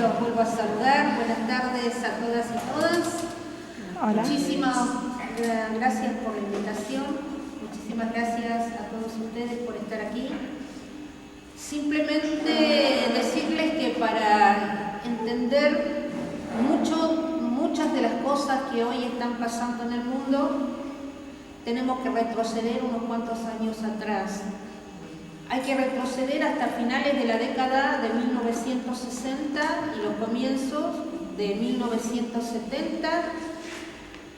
los vuelvo a saludar. Buenas tardes a todas y todas. Hola. Muchísimas gracias por la invitación. Muchísimas gracias a todos ustedes por estar aquí. Simplemente decirles que para entender muchas de las cosas que hoy están pasando en el mundo, tenemos que retroceder unos cuantos años atrás. Hay que retroceder hasta finales de la década de 1960 y los comienzos de 1970,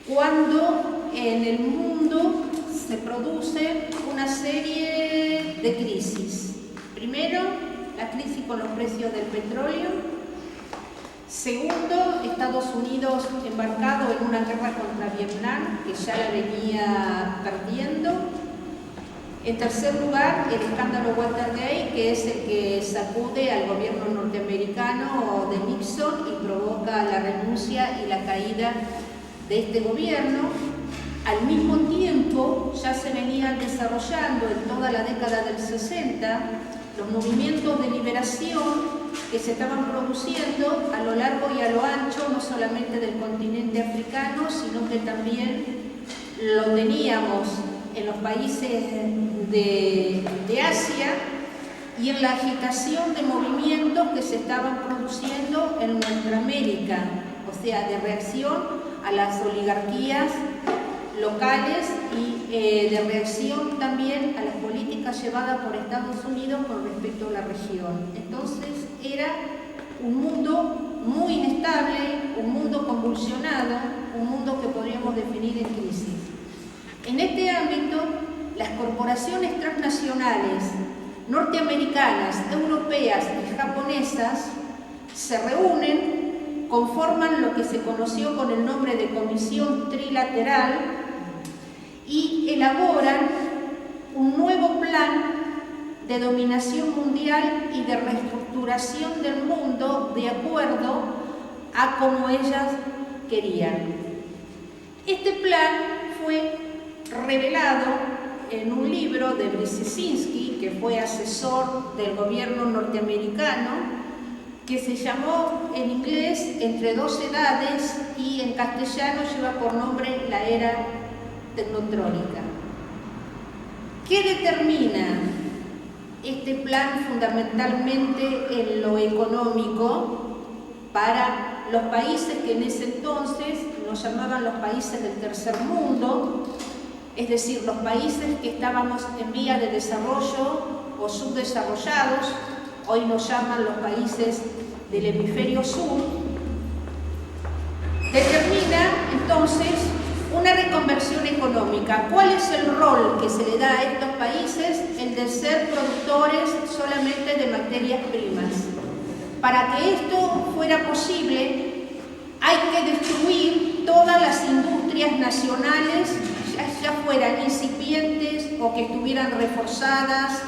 cuando en el mundo se produce una serie de crisis. Primero, la crisis con los precios del petróleo. Segundo, Estados Unidos embarcado en una guerra contra Vietnam, que ya la venía perdiendo. En tercer lugar, el escándalo Watergate, que es el que sacude al gobierno norteamericano de Nixon y provoca la renuncia y la caída de este gobierno. Al mismo tiempo, ya se venían desarrollando en toda la década del 60 los movimientos de liberación que se estaban produciendo a lo largo y a lo ancho, no solamente del continente africano, sino que también lo teníamos en los países de Asia y en la agitación de movimientos que se estaban produciendo en nuestra América, o sea, de reacción a las oligarquías locales y de reacción también a las políticas llevadas por Estados Unidos con respecto a la región. Entonces era un mundo muy inestable, un mundo convulsionado, un mundo que podríamos definir en crisis. En este ámbito, las corporaciones transnacionales norteamericanas, europeas y japonesas se reúnen, conforman lo que se conoció con el nombre de Comisión Trilateral y elaboran un nuevo plan de dominación mundial y de reestructuración del mundo de acuerdo a como ellas querían. Este plan fue revelado en un libro de Brzezinski, que fue asesor del gobierno norteamericano, que se llamó en inglés Entre dos edades y en castellano lleva por nombre La era tecnotrónica. ¿Qué determina este plan fundamentalmente en lo económico para los países que en ese entonces nos llamaban los países del tercer mundo? Es decir, los países que estábamos en vía de desarrollo o subdesarrollados, hoy nos llaman los países del hemisferio sur, determina entonces una reconversión económica. ¿Cuál es el rol que se le da a estos países? El de ser productores solamente de materias primas. Para que esto fuera posible, hay que destruir todas las industrias nacionales, ya fueran incipientes o que estuvieran reforzadas,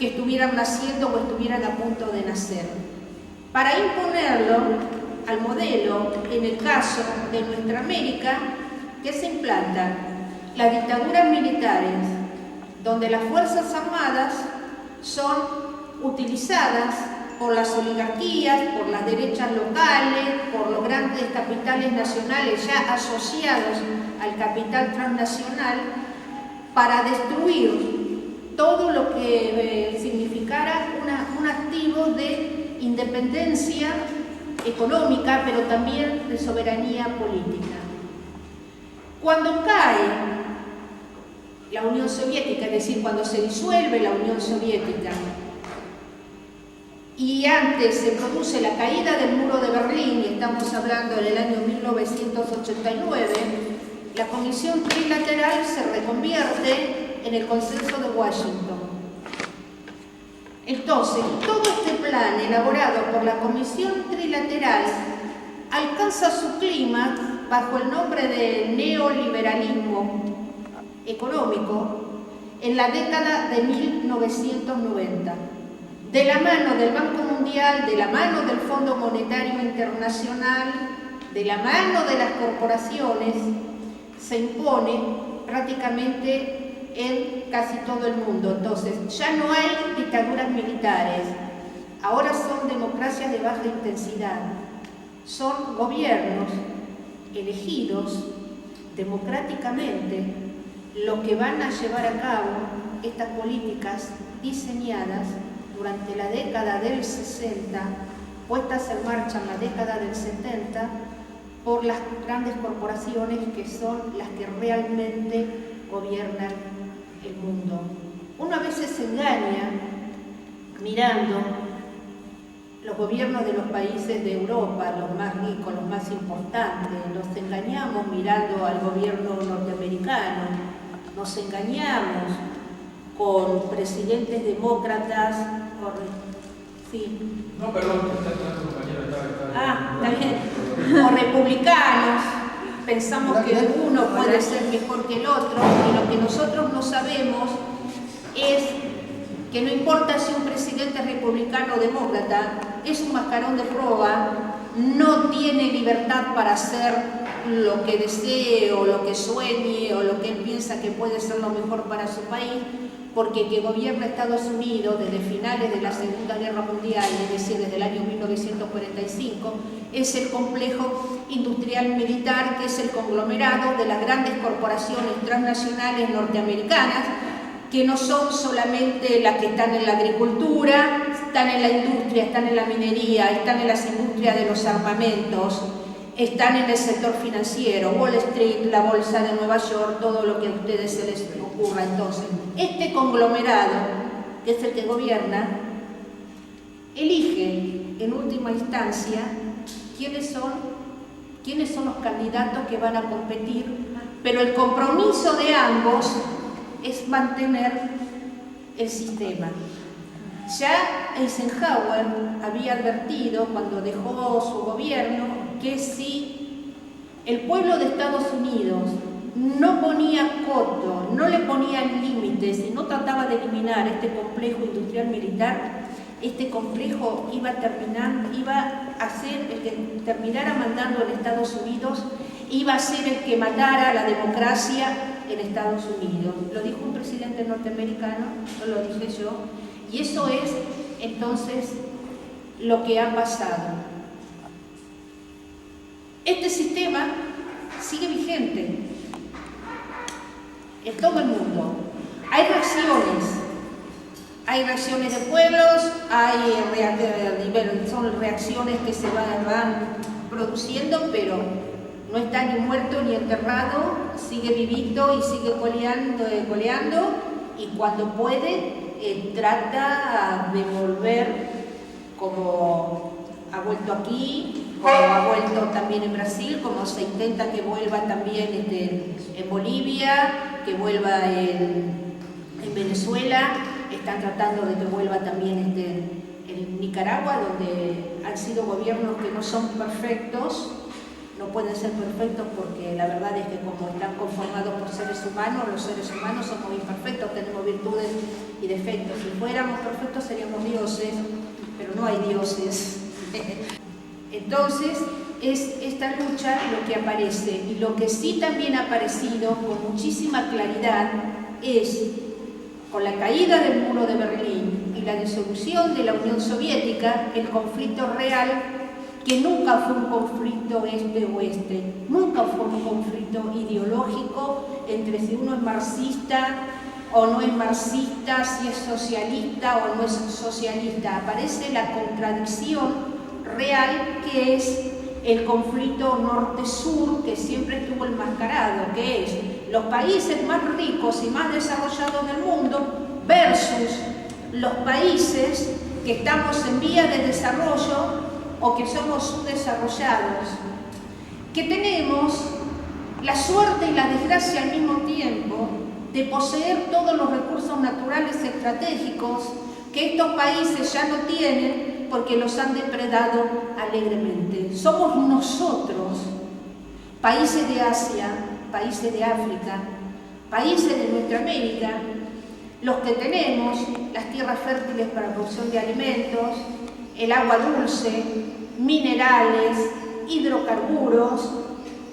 que estuvieran naciendo o estuvieran a punto de nacer. Para imponerlo al modelo, en el caso de nuestra América, que se implanta las dictaduras militares, donde las Fuerzas Armadas son utilizadas por las oligarquías, por las derechas locales, por los grandes capitales nacionales ya asociados al capital transnacional, para destruir todo lo que significara un activo de independencia económica, pero también de soberanía política. Cuando cae la Unión Soviética, es decir, cuando se disuelve la Unión Soviética, y antes se produce la caída del muro de Berlín, y estamos hablando del año 1989, la Comisión Trilateral se reconvierte en el Consenso de Washington. Entonces, todo este plan elaborado por la Comisión Trilateral alcanza su clímax bajo el nombre de neoliberalismo económico en la década de 1990. De la mano del Banco Mundial, de la mano del Fondo Monetario Internacional, de la mano de las corporaciones, se impone prácticamente en casi todo el mundo. Entonces, ya no hay dictaduras militares, ahora son democracias de baja intensidad, son gobiernos elegidos democráticamente los que van a llevar a cabo estas políticas diseñadas durante la década del 60, puestas en marcha en la década del 70, por las grandes corporaciones que son las que realmente gobiernan el mundo. Uno a veces se engaña mirando los gobiernos de los países de Europa, los más ricos, los más importantes, nos engañamos mirando al gobierno norteamericano, nos engañamos con presidentes demócratas, sí. No, perdón, está entrando compañero, está bien. O republicanos, pensamos que uno puede ser mejor que el otro, y lo que nosotros no sabemos es que no importa si un presidente es republicano o demócrata, es un mascarón de roba, no tiene libertad para hacer lo que desee o lo que sueñe o lo que él piensa que puede ser lo mejor para su país, porque que gobierna Estados Unidos desde finales de la Segunda Guerra Mundial, es decir, desde el año 1945, es el complejo industrial militar, que es el conglomerado de las grandes corporaciones transnacionales norteamericanas, que no son solamente las que están en la agricultura, están en la industria, están en la minería, están en las industrias de los armamentos, están en el sector financiero, Wall Street, la bolsa de Nueva York, todo lo que a ustedes se les ocurra. Entonces, este conglomerado, que es el que gobierna, elige en última instancia quiénes son los candidatos que van a competir, pero el compromiso de ambos es mantener el sistema. Ya Eisenhower había advertido cuando dejó su gobierno que si el pueblo de Estados Unidos no ponía coto, no le ponía límites y no trataba de eliminar este complejo industrial militar, este complejo iba a ser el que terminara mandando en Estados Unidos, iba a ser el que matara a la democracia en Estados Unidos. Lo dijo un presidente norteamericano, no lo dije yo, y eso es entonces lo que ha pasado. Este sistema sigue vigente en todo el mundo. Hay reacciones de pueblos, son reacciones que se van produciendo, pero no está ni muerto ni enterrado, sigue vivito y sigue coleando, y cuando puede trata de volver, como ha vuelto aquí, como ha vuelto también en Brasil, como se intenta que vuelva también en Bolivia, que vuelva en Venezuela, están tratando de que vuelva también en Nicaragua, donde han sido gobiernos que no son perfectos. No pueden ser perfectos porque la verdad es que como están conformados por seres humanos, los seres humanos somos imperfectos, tenemos virtudes y defectos. Si fuéramos perfectos seríamos dioses, pero no hay dioses. Entonces, es esta lucha lo que aparece, y lo que sí también ha aparecido con muchísima claridad es, con la caída del muro de Berlín y la disolución de la Unión Soviética, el conflicto real, que nunca fue un conflicto este-oeste, nunca fue un conflicto ideológico entre si uno es marxista o no es marxista, si es socialista o no es socialista. Aparece la contradicción real, que es el conflicto norte-sur, que siempre estuvo enmascarado, que es los países más ricos y más desarrollados del mundo versus los países que estamos en vía de desarrollo o que somos subdesarrollados, que tenemos la suerte y la desgracia al mismo tiempo de poseer todos los recursos naturales estratégicos que estos países ya no tienen porque los han depredado alegremente. Somos nosotros, países de Asia, países de África, países de nuestra América, los que tenemos las tierras fértiles para producción de alimentos, el agua dulce, minerales, hidrocarburos,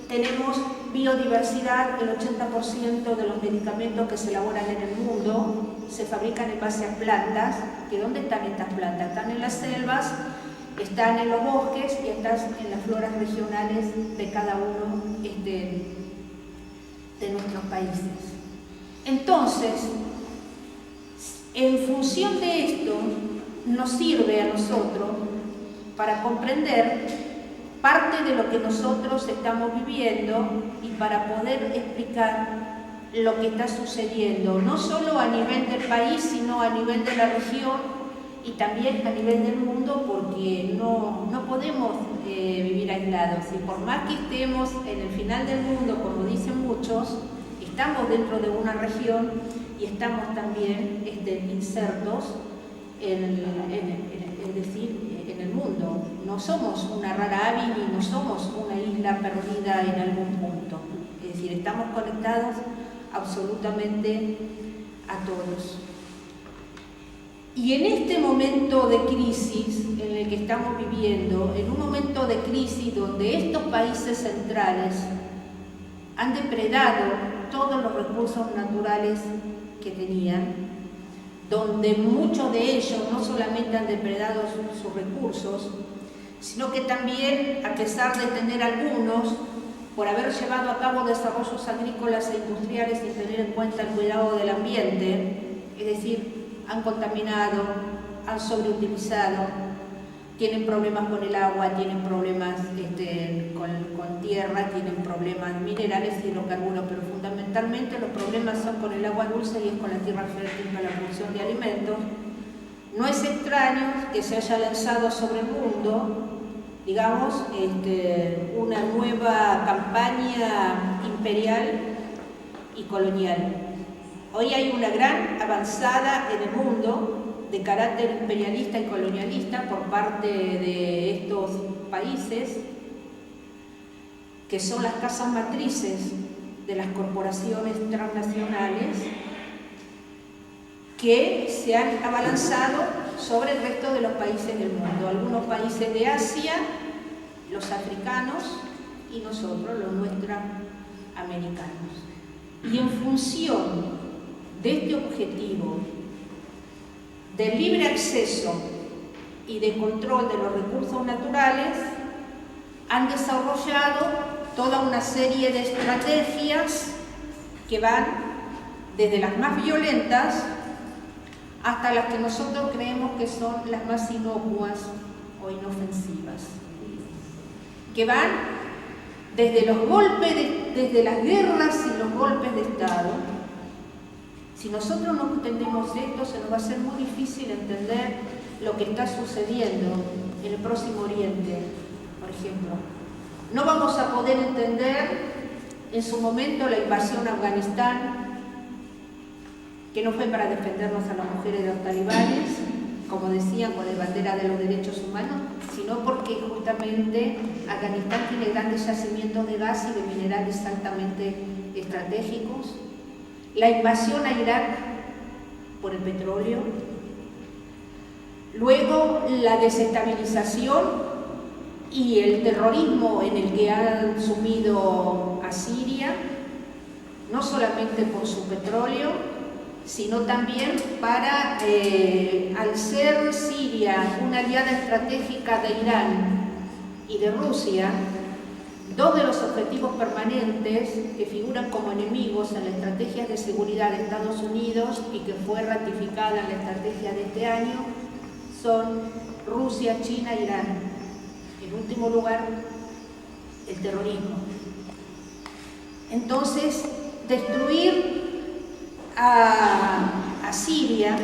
tenemos biodiversidad. El 80% de los medicamentos que se elaboran en el mundo se fabrican en base a plantas, que ¿dónde están estas plantas? Están en las selvas, están en los bosques y están en las floras regionales de cada uno de nuestros países. Entonces, en función de esto, nos sirve a nosotros para comprender parte de lo que nosotros estamos viviendo y para poder explicar lo que está sucediendo, no solo a nivel del país, sino a nivel de la región y también a nivel del mundo, porque no podemos vivir aislados. Y por más que estemos en el final del mundo, como dicen muchos, estamos dentro de una región y estamos también insertos en el mundo. No somos una rara avis ni no somos una isla perdida en algún punto. Es decir, estamos conectados absolutamente a todos. Y en este momento de crisis en el que estamos viviendo, en un momento de crisis donde estos países centrales han depredado todos los recursos naturales que tenían, donde muchos de ellos no solamente han depredado sus recursos, sino que también, a pesar de tener algunos, por haber llevado a cabo desarrollos agrícolas e industriales sin tener en cuenta el cuidado del ambiente, es decir, han contaminado, han sobreutilizado, tienen problemas con el agua, tienen problemas con tierra, tienen problemas minerales y hidrocarburos, pero fundamentalmente los problemas son con el agua dulce y es con la tierra fértil para la producción de alimentos. No es extraño que se haya lanzado sobre el mundo, digamos, una nueva campaña imperial y colonial. Hoy hay una gran avanzada en el mundo de carácter imperialista y colonialista por parte de estos países que son las casas matrices de las corporaciones transnacionales que se han abalanzado sobre el resto de los países del mundo. Algunos países de Asia, los africanos y nosotros, los norteamericanos. Y en función de este objetivo de libre acceso y de control de los recursos naturales, han desarrollado toda una serie de estrategias que van desde las más violentas hasta las que nosotros creemos que son las más inocuas o inofensivas, que van desde los golpes, desde las guerras y los golpes de Estado. Si nosotros no entendemos esto, se nos va a ser muy difícil entender lo que está sucediendo en el Próximo Oriente, por ejemplo. No vamos a poder entender en su momento la invasión a Afganistán, que no fue para defendernos a las mujeres de los talibanes, como decían, con la bandera de los derechos humanos, sino porque justamente Afganistán tiene grandes yacimientos de gas y de minerales altamente estratégicos. La invasión a Irak por el petróleo, luego la desestabilización y el terrorismo en el que han sumido a Siria, no solamente por su petróleo, sino también para, al ser Siria una aliada estratégica de Irán y de Rusia, dos de los objetivos permanentes que figuran como enemigos en la estrategia de seguridad de Estados Unidos y que fue ratificada en la estrategia de este año son Rusia, China e Irán. En último lugar, el terrorismo. Entonces, destruir a Siria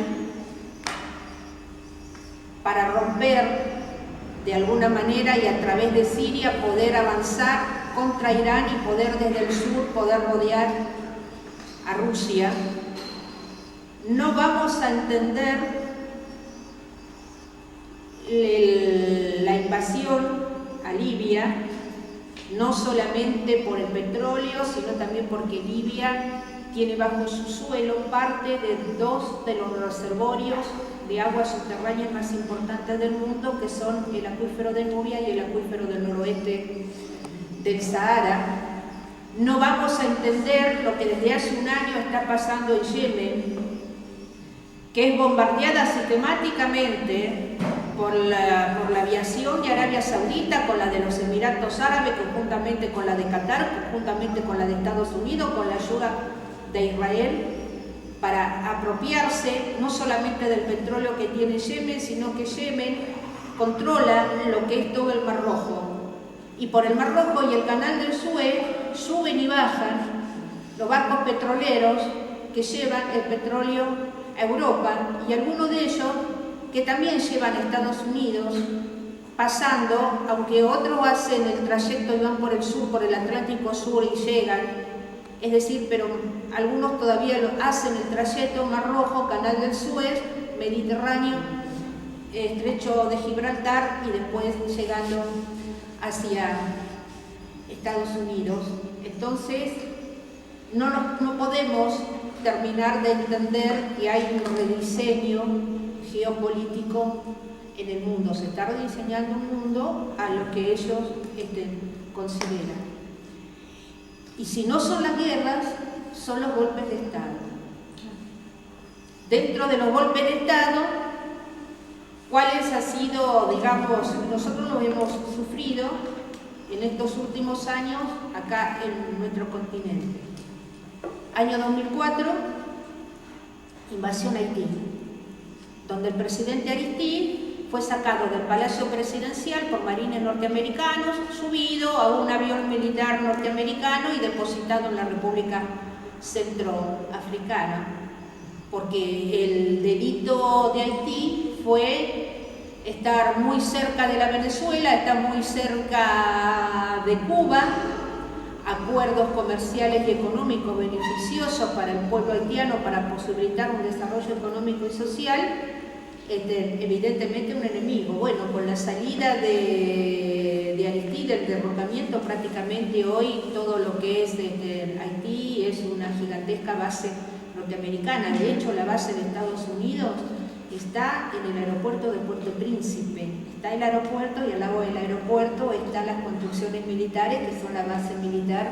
para romper de alguna manera y a través de Siria poder avanzar contra Irán y poder desde el sur poder rodear a Rusia. No vamos a entender la invasión a Libia no solamente por el petróleo, sino también porque Libia tiene bajo su suelo parte de dos de los reservorios de aguas subterráneas más importantes del mundo, que son el acuífero de Nubia y el acuífero del noroeste del Sahara. No vamos a entender lo que desde hace un año está pasando en Yemen, que es bombardeada sistemáticamente por la aviación de Arabia Saudita, con la de los Emiratos Árabes, conjuntamente con la de Qatar, conjuntamente con la de Estados Unidos, con la ayuda de Israel, para apropiarse no solamente del petróleo que tiene Yemen, sino que Yemen controla lo que es todo el Mar Rojo. Y por el Mar Rojo y el Canal del Suez suben y bajan los barcos petroleros que llevan el petróleo a Europa, y algunos de ellos que también llevan a Estados Unidos, pasando, aunque otros hacen el trayecto y van por el sur, por el Atlántico Sur y llegan, es decir, pero algunos todavía hacen el trayecto Mar Rojo, Canal del Suez, Mediterráneo, Estrecho de Gibraltar y después llegando hacia Estados Unidos. Entonces, no podemos terminar de entender que hay un rediseño geopolítico en el mundo. Se está rediseñando un mundo a lo que ellos consideran. Y si no son las guerras, son los golpes de Estado. Dentro de los golpes de Estado, ¿cuáles ha sido, digamos, nosotros lo hemos sufrido en estos últimos años acá en nuestro continente? Año 2004, invasión a Haití, donde el presidente Aristide fue sacado del Palacio Presidencial por marines norteamericanos, subido a un avión militar norteamericano y depositado en la República Centroafricana, porque el delito de Haití fue estar muy cerca de la Venezuela, estar muy cerca de Cuba, acuerdos comerciales y económicos beneficiosos para el pueblo haitiano para posibilitar un desarrollo económico y social, evidentemente un enemigo. Bueno, con la salida de Haití, del derrocamiento, prácticamente hoy todo lo que es Haití es una gigantesca base norteamericana. De hecho, la base de Estados Unidos está en el aeropuerto de Puerto Príncipe. Está el aeropuerto y al lado del aeropuerto están las construcciones militares, que son la base militar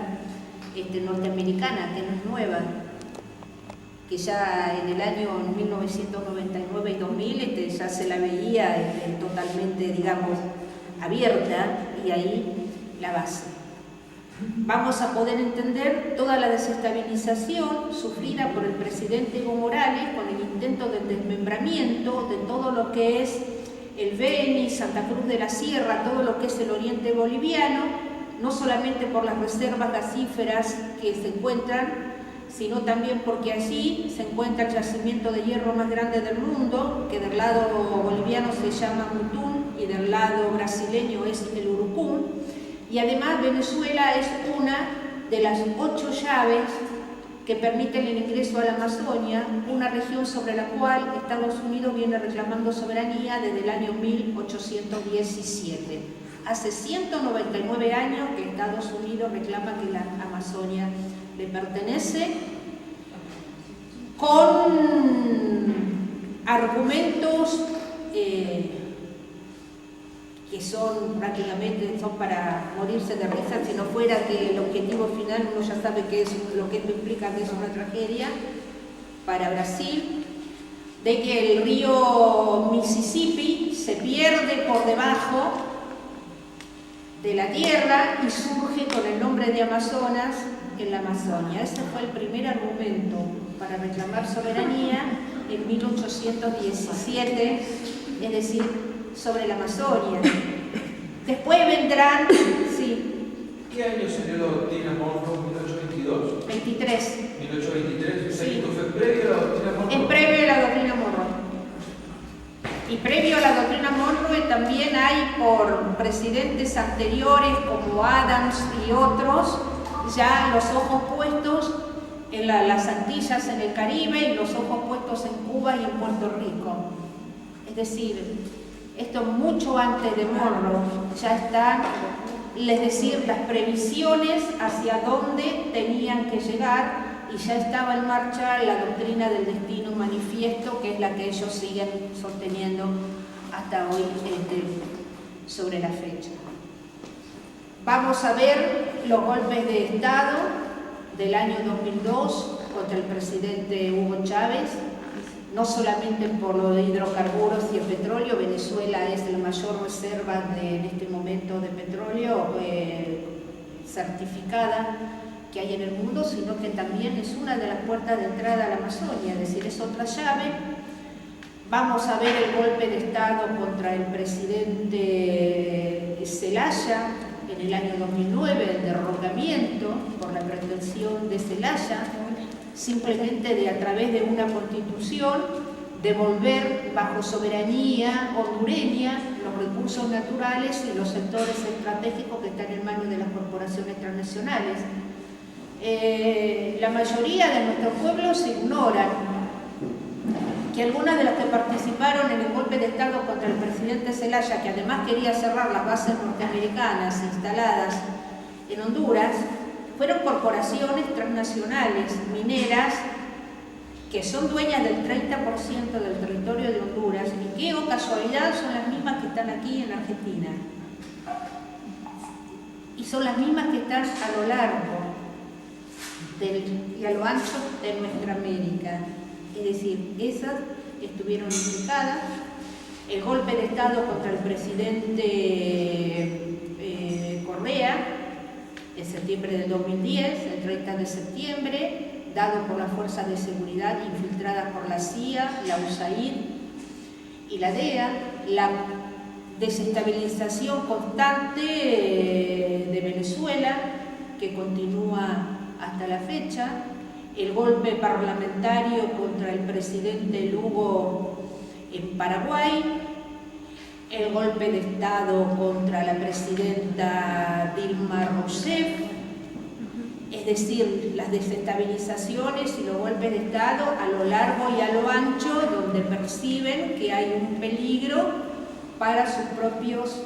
norteamericana, que no es nueva, que ya en el año 1999 y 2000 ya se la veía totalmente, digamos, abierta, y ahí la base. Vamos a poder entender toda la desestabilización sufrida por el presidente Evo Morales con el intento del desmembramiento de todo lo que es el Beni, Santa Cruz de la Sierra, todo lo que es el oriente boliviano, no solamente por las reservas gasíferas que se encuentran, sino también porque allí se encuentra el yacimiento de hierro más grande del mundo, que del lado boliviano se llama Mutún y del lado brasileño es el Urucum. Y además Venezuela es una de las 8 llaves que permiten el ingreso a la Amazonia, una región sobre la cual Estados Unidos viene reclamando soberanía desde el año 1817. Hace 199 años que Estados Unidos reclama que la Amazonia le pertenece, con argumentos que prácticamente son para morirse de risa, si no fuera que el objetivo final uno ya sabe que es lo que esto implica, que es una tragedia para Brasil, de que el río Mississippi se pierde por debajo de la tierra y surge con el nombre de Amazonas en la Amazonia. Ese fue el primer argumento para reclamar soberanía en 1817, es decir, sobre la Amazonia. Después vendrán, sí. ¿Qué año salió la doctrina Monroe? 1822. 23. 1823. Sí. ¿Esto fue previo a la doctrina Monroe? Es previo a la doctrina Monroe. Y previo a la doctrina Monroe también hay por presidentes anteriores como Adams y otros, ya los ojos puestos en las Antillas, en el Caribe, y los ojos puestos en Cuba y en Puerto Rico. Es decir, esto mucho antes de Monroe ya están, es decir, las previsiones hacia dónde tenían que llegar, y ya estaba en marcha la doctrina del destino manifiesto, que es la que ellos siguen sosteniendo hasta hoy sobre la fecha. Vamos a ver los golpes de Estado del año 2002 contra el presidente Hugo Chávez, no solamente por lo de hidrocarburos y el petróleo. Venezuela es la mayor reserva en este momento de petróleo certificada que hay en el mundo, sino que también es una de las puertas de entrada a la Amazonia, es decir, es otra llave. Vamos a ver el golpe de Estado contra el presidente Zelaya en el año 2009, el derrocamiento por la pretensión de Zelaya, simplemente de a través de una constitución devolver bajo soberanía hondureña los recursos naturales y los sectores estratégicos que están en manos de las corporaciones transnacionales. La mayoría de nuestros pueblos ignoran que algunas de las que participaron en el golpe de Estado contra el presidente Zelaya, que además quería cerrar las bases norteamericanas instaladas en Honduras, fueron corporaciones transnacionales mineras que son dueñas del 30% del territorio de Honduras y que, oh casualidad, son las mismas que están aquí en Argentina. Y son las mismas que están a lo largo y a lo ancho de nuestra América. Es decir, esas estuvieron implicadas. El golpe de Estado contra el presidente Correa, en septiembre del 2010, el 30 de septiembre, dado por las fuerzas de seguridad infiltradas por la CIA, la USAID y la DEA, la desestabilización constante de Venezuela, que continúa hasta la fecha, el golpe parlamentario contra el presidente Lugo en Paraguay, el golpe de Estado contra la presidenta Dilma Rousseff, es decir, las desestabilizaciones y los golpes de Estado a lo largo y a lo ancho, donde perciben que hay un peligro para sus propios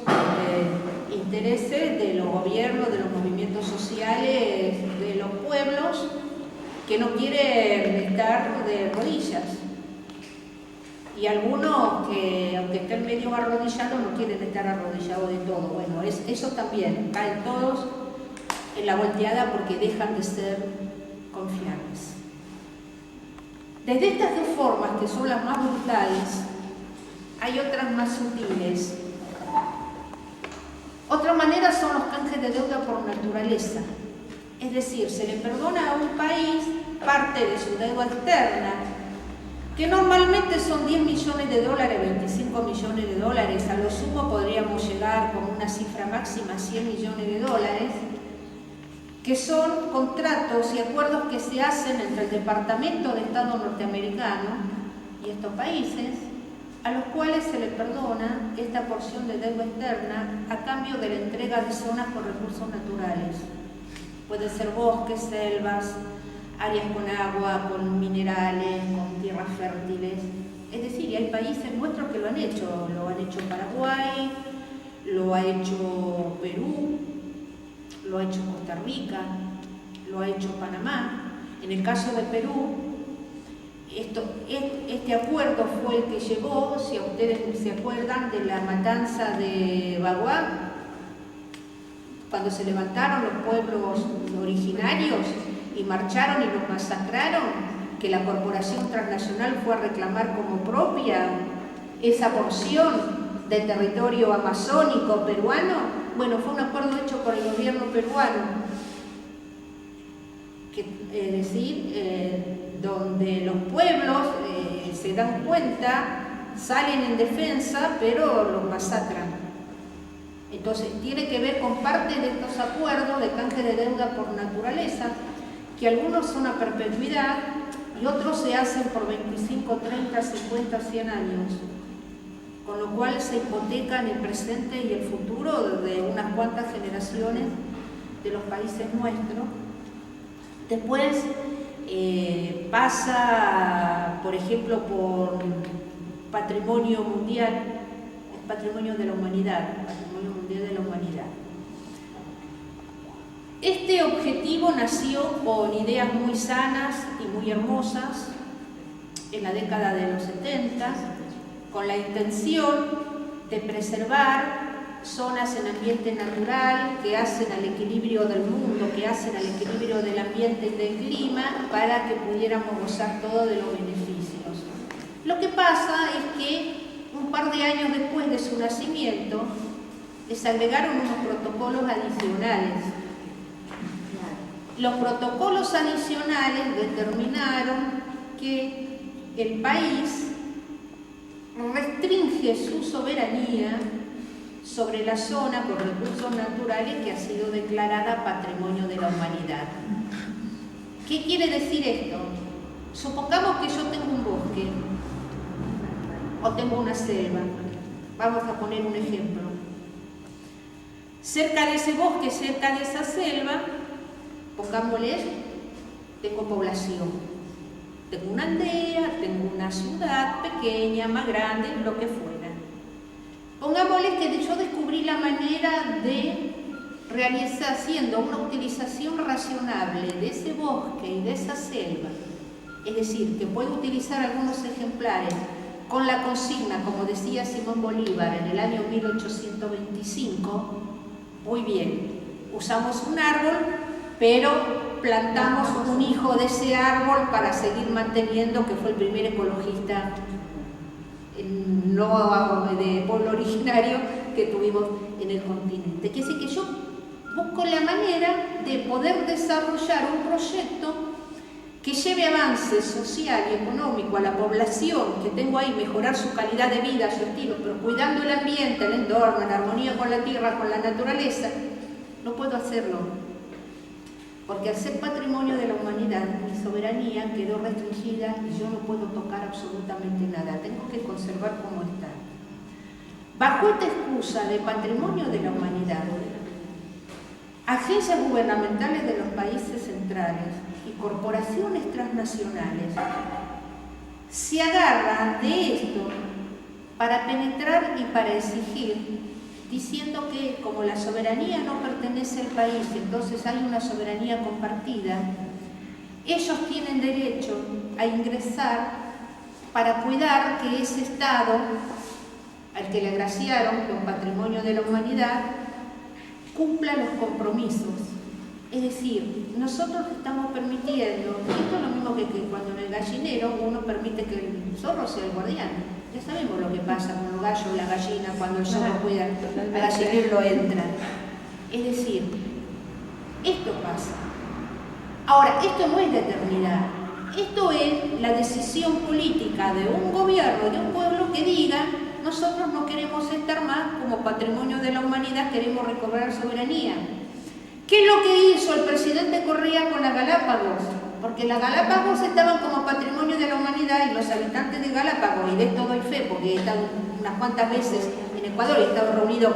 intereses de los gobiernos, de los movimientos sociales, de los pueblos, que no quieren estar de rodillas. Y algunos que, aunque estén medio arrodillados, no quieren estar arrodillados de todo. Bueno, esos también caen todos en la volteada porque dejan de ser confiables. Desde estas dos formas, que son las más brutales, hay otras más sutiles. Otra manera son los canjes de deuda por naturaleza. Es decir, se le perdona a un país parte de su deuda externa, que normalmente son 10 millones de dólares, 25 millones de dólares, a lo sumo podríamos llegar con una cifra máxima a 100 millones de dólares, que son contratos y acuerdos que se hacen entre el Departamento de Estado norteamericano y estos países, a los cuales se les perdona esta porción de deuda externa a cambio de la entrega de zonas con recursos naturales. Pueden ser bosques, selvas, áreas con agua, con minerales, con tierras fértiles. Es decir, y hay países nuestros que lo han hecho Paraguay, lo ha hecho Perú, lo ha hecho Costa Rica, lo ha hecho Panamá. En el caso de Perú, este acuerdo fue el que llevó, si ustedes se acuerdan, de la matanza de Baguá, cuando se levantaron los pueblos originarios y marcharon y los masacraron, que la corporación transnacional fue a reclamar como propia esa porción del territorio amazónico peruano. Bueno, fue un acuerdo hecho por el gobierno peruano, es decir, donde los pueblos se dan cuenta, salen en defensa, pero los masacran. Entonces, tiene que ver con parte de estos acuerdos de canje de deuda por naturaleza, que algunos son a perpetuidad y otros se hacen por 25, 30, 50, 100 años, con lo cual se hipotecan el presente y el futuro de unas cuantas generaciones de los países nuestros. Después pasa, por ejemplo, por patrimonio mundial, patrimonio de la humanidad, patrimonio mundial de la humanidad. Este objetivo nació con ideas muy sanas y muy hermosas en la década de los 70, con la intención de preservar zonas en ambiente natural que hacen al equilibrio del mundo, que hacen al equilibrio del ambiente y del clima, para que pudiéramos gozar todos de los beneficios. Lo que pasa es que un par de años después de su nacimiento, les agregaron unos protocolos adicionales. Los protocolos adicionales determinaron que el país restringe su soberanía sobre la zona con recursos naturales que ha sido declarada Patrimonio de la Humanidad. ¿Qué quiere decir esto? Supongamos que yo tengo un bosque o tengo una selva. Vamos a poner un ejemplo. Cerca de ese bosque, cerca de esa selva, pongámosle, tengo población. Tengo una aldea, tengo una ciudad pequeña, más grande, lo que fuera. Pongámosle que yo descubrí la manera de realizar, haciendo una utilización razonable de ese bosque y de esa selva. Es decir, que puedo utilizar algunos ejemplares con la consigna, como decía Simón Bolívar en el año 1825, muy bien, usamos un árbol, pero plantamos un hijo de ese árbol para seguir manteniendo, que fue el primer ecologista no de pueblo originario que tuvimos en el continente. Quiere decir que yo busco la manera de poder desarrollar un proyecto que lleve avance social y económico a la población que tengo ahí, mejorar su calidad de vida, su estilo, pero cuidando el ambiente, el entorno, en armonía con la tierra, con la naturaleza. No puedo hacerlo, porque al ser patrimonio de la humanidad, mi soberanía quedó restringida y yo no puedo tocar absolutamente nada, tengo que conservar como está. Bajo esta excusa de patrimonio de la humanidad, agencias gubernamentales de los países centrales y corporaciones transnacionales se agarran de esto para penetrar y para exigir, diciendo que como la soberanía no pertenece al país, entonces hay una soberanía compartida, ellos tienen derecho a ingresar para cuidar que ese Estado al que le agraciaron con patrimonio de la humanidad cumpla los compromisos. Es decir, nosotros estamos permitiendo, esto es lo mismo que cuando en el gallinero uno permite que el zorro sea el guardián. Ya sabemos lo que pasa con los gallos y la gallina cuando el zorro cuida al gallinero entra. Es decir, esto pasa. Ahora, esto no es de eternidad. Esto es la decisión política de un gobierno, de un pueblo que diga: nosotros no queremos estar más como patrimonio de la humanidad, queremos recobrar soberanía. ¿Qué es lo que hizo el presidente Correa con las Galápagos? Porque las Galápagos estaban como patrimonio de la humanidad y los habitantes de Galápagos, y de esto doy fe porque he estado unas cuantas veces en Ecuador y he estado reunido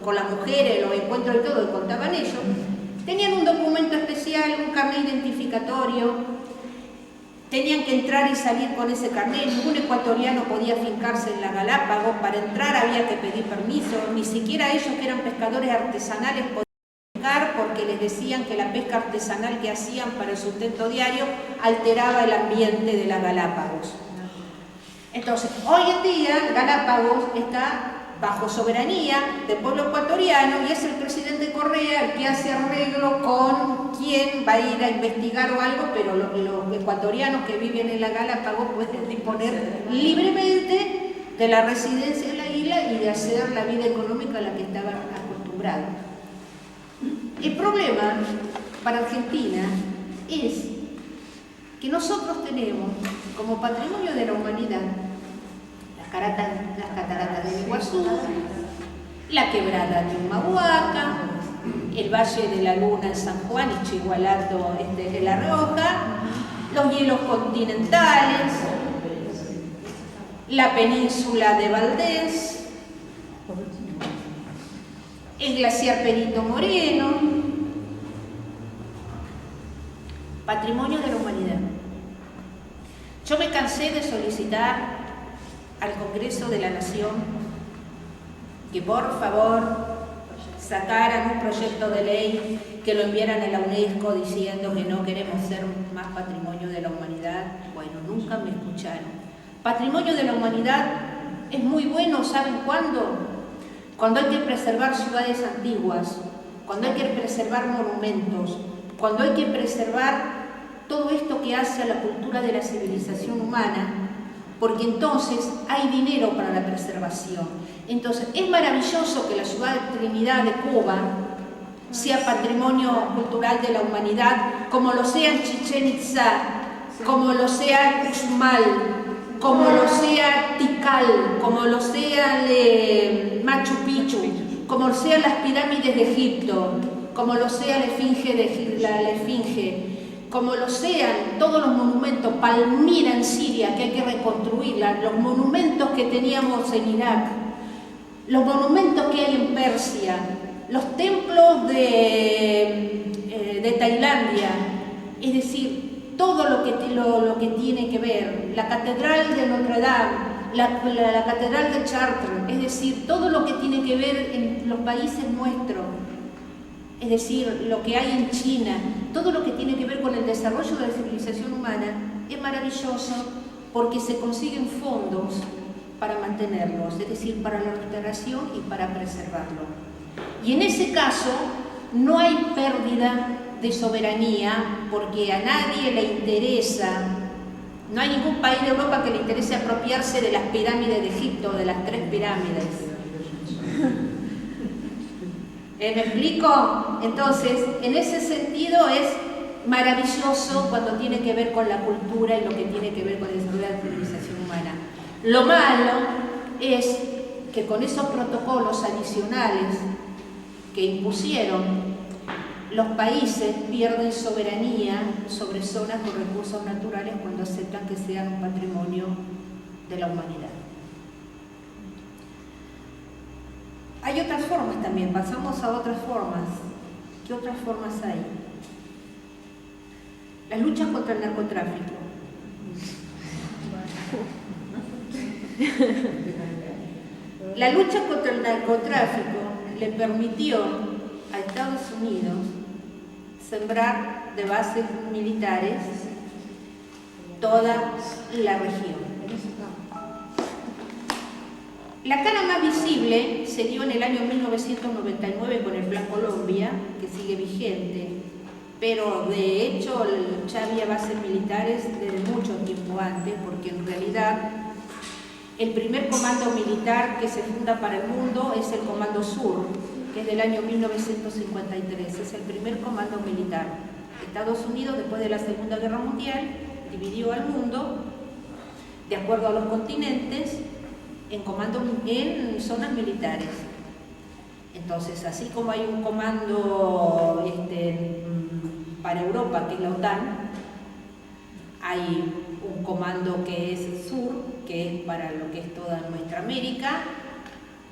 con las mujeres, los encuentros y todo, y contaban ellos, tenían un documento especial, un carnet identificatorio, tenían que entrar y salir con ese carnet, ningún ecuatoriano podía fincarse en la Galápagos, para entrar había que pedir permiso, ni siquiera ellos que eran pescadores artesanales podían pescar porque les decían que la pesca artesanal que hacían para el sustento diario alteraba el ambiente de las Galápagos. Entonces, hoy en día Galápagos está bajo soberanía del pueblo ecuatoriano y es el presidente Correa el que hace arreglo con quién va a ir a investigar o algo, pero los ecuatorianos que viven en la Galápagos pueden disponer libremente de la residencia en la isla y de hacer la vida económica a la que estaban acostumbrados. El problema para Argentina es que nosotros tenemos como patrimonio de la humanidad las cataratas del Iguazú, la quebrada de Humahuaca, el Valle de la Luna en San Juan y Chigualato de La Rioja, los hielos continentales, la península de Valdés, el glaciar Perito Moreno, patrimonio de la humanidad. Yo me cansé de solicitar al Congreso de la Nación que por favor sacaran un proyecto de ley, que lo enviaran a la UNESCO diciendo que no queremos ser más patrimonio de la humanidad. Bueno, nunca me escucharon. Patrimonio de la humanidad es muy bueno, ¿saben cuándo? Cuando hay que preservar ciudades antiguas, cuando hay que preservar monumentos, cuando hay que preservar todo esto que hace a la cultura de la civilización humana, porque entonces hay dinero para la preservación. Entonces, es maravilloso que la ciudad de Trinidad de Cuba sea patrimonio cultural de la humanidad, como lo sea Chichén Itzá, como lo sea Uxmal, como lo sea Tikal, como lo sea Machu Picchu, como lo sean las pirámides de Egipto, como lo sea la esfinge, como lo sean todos los monumentos, Palmira en Siria, que hay que reconstruirla, los monumentos que teníamos en Irak, los monumentos que hay en Persia, los templos de Tailandia, es decir, todo lo que tiene que ver, la Catedral de Notre Dame, la Catedral de Chartres, es decir, todo lo que tiene que ver en los países nuestros, es decir, lo que hay en China, todo lo que tiene que ver con el desarrollo de la civilización humana, es maravilloso porque se consiguen fondos para mantenerlos, es decir, para la restauración y para preservarlo. Y en ese caso no hay pérdida de soberanía porque a nadie le interesa, no hay ningún país de Europa que le interese apropiarse de las pirámides de Egipto, de las 3 pirámides. ¿Me explico? Entonces, en ese sentido es maravilloso cuando tiene que ver con la cultura y lo que tiene que ver con el desarrollo de la civilización humana. Lo malo es que con esos protocolos adicionales que impusieron, los países pierden soberanía sobre zonas con recursos naturales cuando aceptan que sean un patrimonio de la humanidad. Hay otras formas también, pasamos a otras formas. ¿Qué otras formas hay? Las luchas contra el narcotráfico. La lucha contra el narcotráfico le permitió a Estados Unidos sembrar de bases militares toda la región. La cara más visible se dio en el año 1999 con el Plan Colombia, que sigue vigente, pero de hecho ya había bases militares desde mucho tiempo antes, porque en realidad el primer comando militar que se funda para el mundo es el Comando Sur, que es del año 1953, es el primer comando militar. Estados Unidos, después de la Segunda Guerra Mundial, dividió al mundo de acuerdo a los continentes en zonas militares. Entonces, así como hay un comando para Europa, que es la OTAN, hay un comando que es el sur, que es para lo que es toda nuestra América,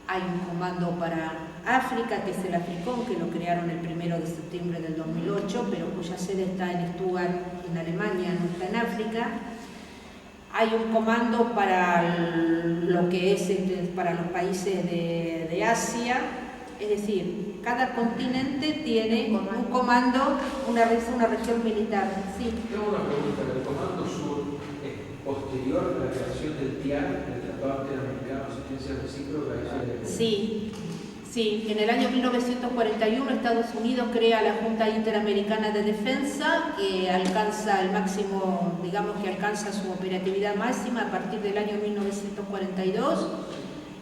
hay un comando para África, que es el Africón, que lo crearon el 1 de septiembre del 2008, pero cuya sede está en Stuttgart, en Alemania, no está en África. Hay un comando para lo que es para los países de Asia, es decir, cada continente tiene un comando, una región militar. Sí. Tengo una pregunta, ¿el Comando Sur es posterior a la creación del TIAR, del Tratado Interamericano de Asistencia Recíproca? Sí, en el año 1941 Estados Unidos crea la Junta Interamericana de Defensa, que alcanza el máximo, digamos que alcanza su operatividad máxima a partir del año 1942.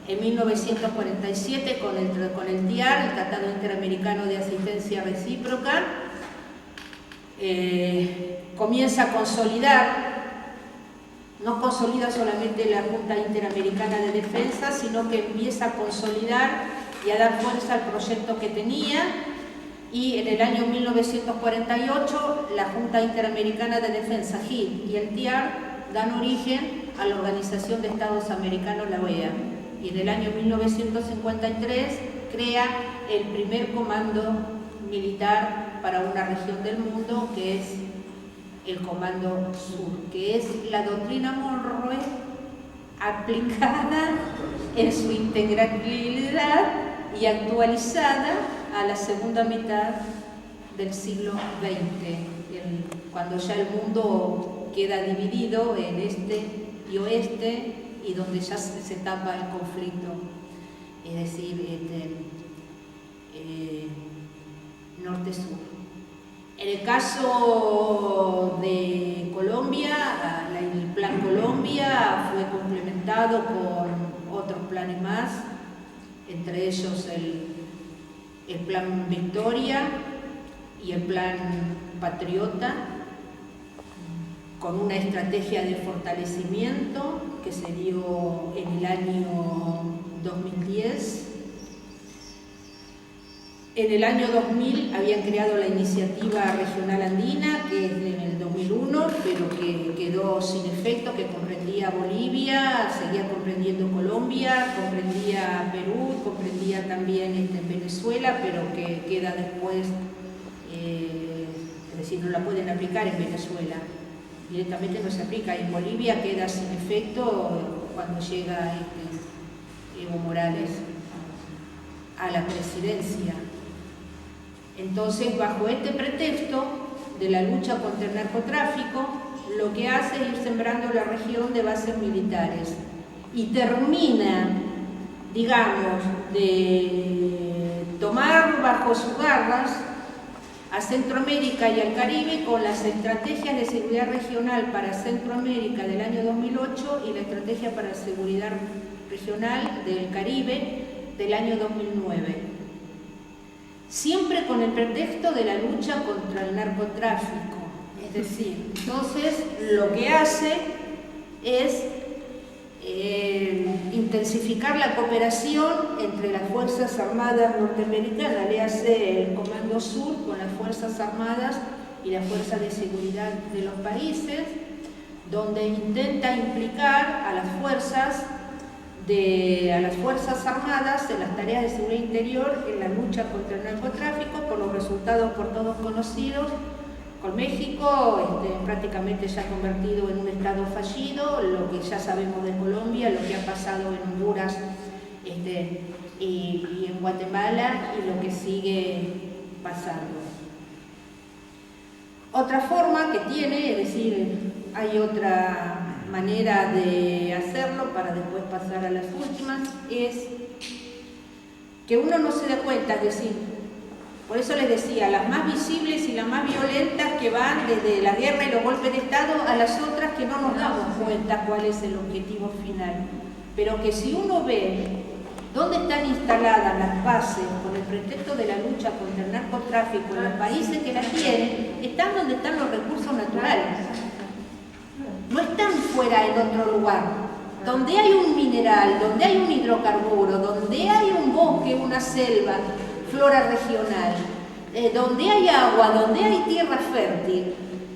En 1947 con el TIAR, el Tratado Interamericano de Asistencia Recíproca, comienza a consolidar. No consolida solamente la Junta Interamericana de Defensa, sino que empieza a consolidar y a dar fuerza al proyecto que tenía, y en el año 1948 la Junta Interamericana de Defensa, JID, y el TIAR dan origen a la Organización de Estados Americanos, la OEA, y en el año 1953 crea el primer comando militar para una región del mundo, que es el Comando Sur, que es la doctrina Monroe aplicada en su integralidad y actualizada a la segunda mitad del siglo XX, cuando ya el mundo queda dividido en este y oeste, y donde ya se tapa el conflicto, es decir, norte-sur. En el caso de Colombia, el Plan Colombia fue complementado con otros planes más, entre ellos el Plan Victoria y el Plan Patriota, con una estrategia de fortalecimiento que se dio en el año 2010. En el año 2000 habían creado la Iniciativa Regional Andina, que es del 2001, pero que quedó sin efecto, que comprendía Bolivia, seguía comprendiendo Colombia, comprendía Perú, comprendía también Venezuela, pero que queda después, es decir, no la pueden aplicar en Venezuela. Directamente no se aplica. En Bolivia queda sin efecto cuando llega Evo Morales a la presidencia. Entonces, bajo este pretexto de la lucha contra el narcotráfico, lo que hace es ir sembrando la región de bases militares y termina, digamos, de tomar bajo sus garras a Centroamérica y al Caribe con las estrategias de seguridad regional para Centroamérica del año 2008 y la estrategia para seguridad regional del Caribe del año 2009. Siempre con el pretexto de la lucha contra el narcotráfico. Es decir, entonces lo que hace es intensificar la cooperación entre las Fuerzas Armadas norteamericanas, le hace el Comando Sur con las Fuerzas Armadas y las Fuerzas de Seguridad de los países, donde intenta implicar a las Fuerzas Armadas en las tareas de seguridad interior en la lucha contra el narcotráfico, por los resultados por todos conocidos, con México prácticamente ya convertido en un estado fallido, lo que ya sabemos de Colombia, lo que ha pasado en Honduras y en Guatemala y lo que sigue pasando. Otra forma que tiene, es decir, hay otra manera de hacerlo para después pasar a las últimas, es que uno no se da cuenta, es decir, por eso les decía, las más visibles y las más violentas que van desde la guerra y los golpes de Estado a las otras que no nos damos cuenta cuál es el objetivo final, pero que si uno ve dónde están instaladas las bases con el pretexto de la lucha contra el narcotráfico en los países que las tienen, están donde están los recursos naturales. No están fuera en otro lugar. Donde hay un mineral, donde hay un hidrocarburo, donde hay un bosque, una selva, flora regional, donde hay agua, donde hay tierra fértil,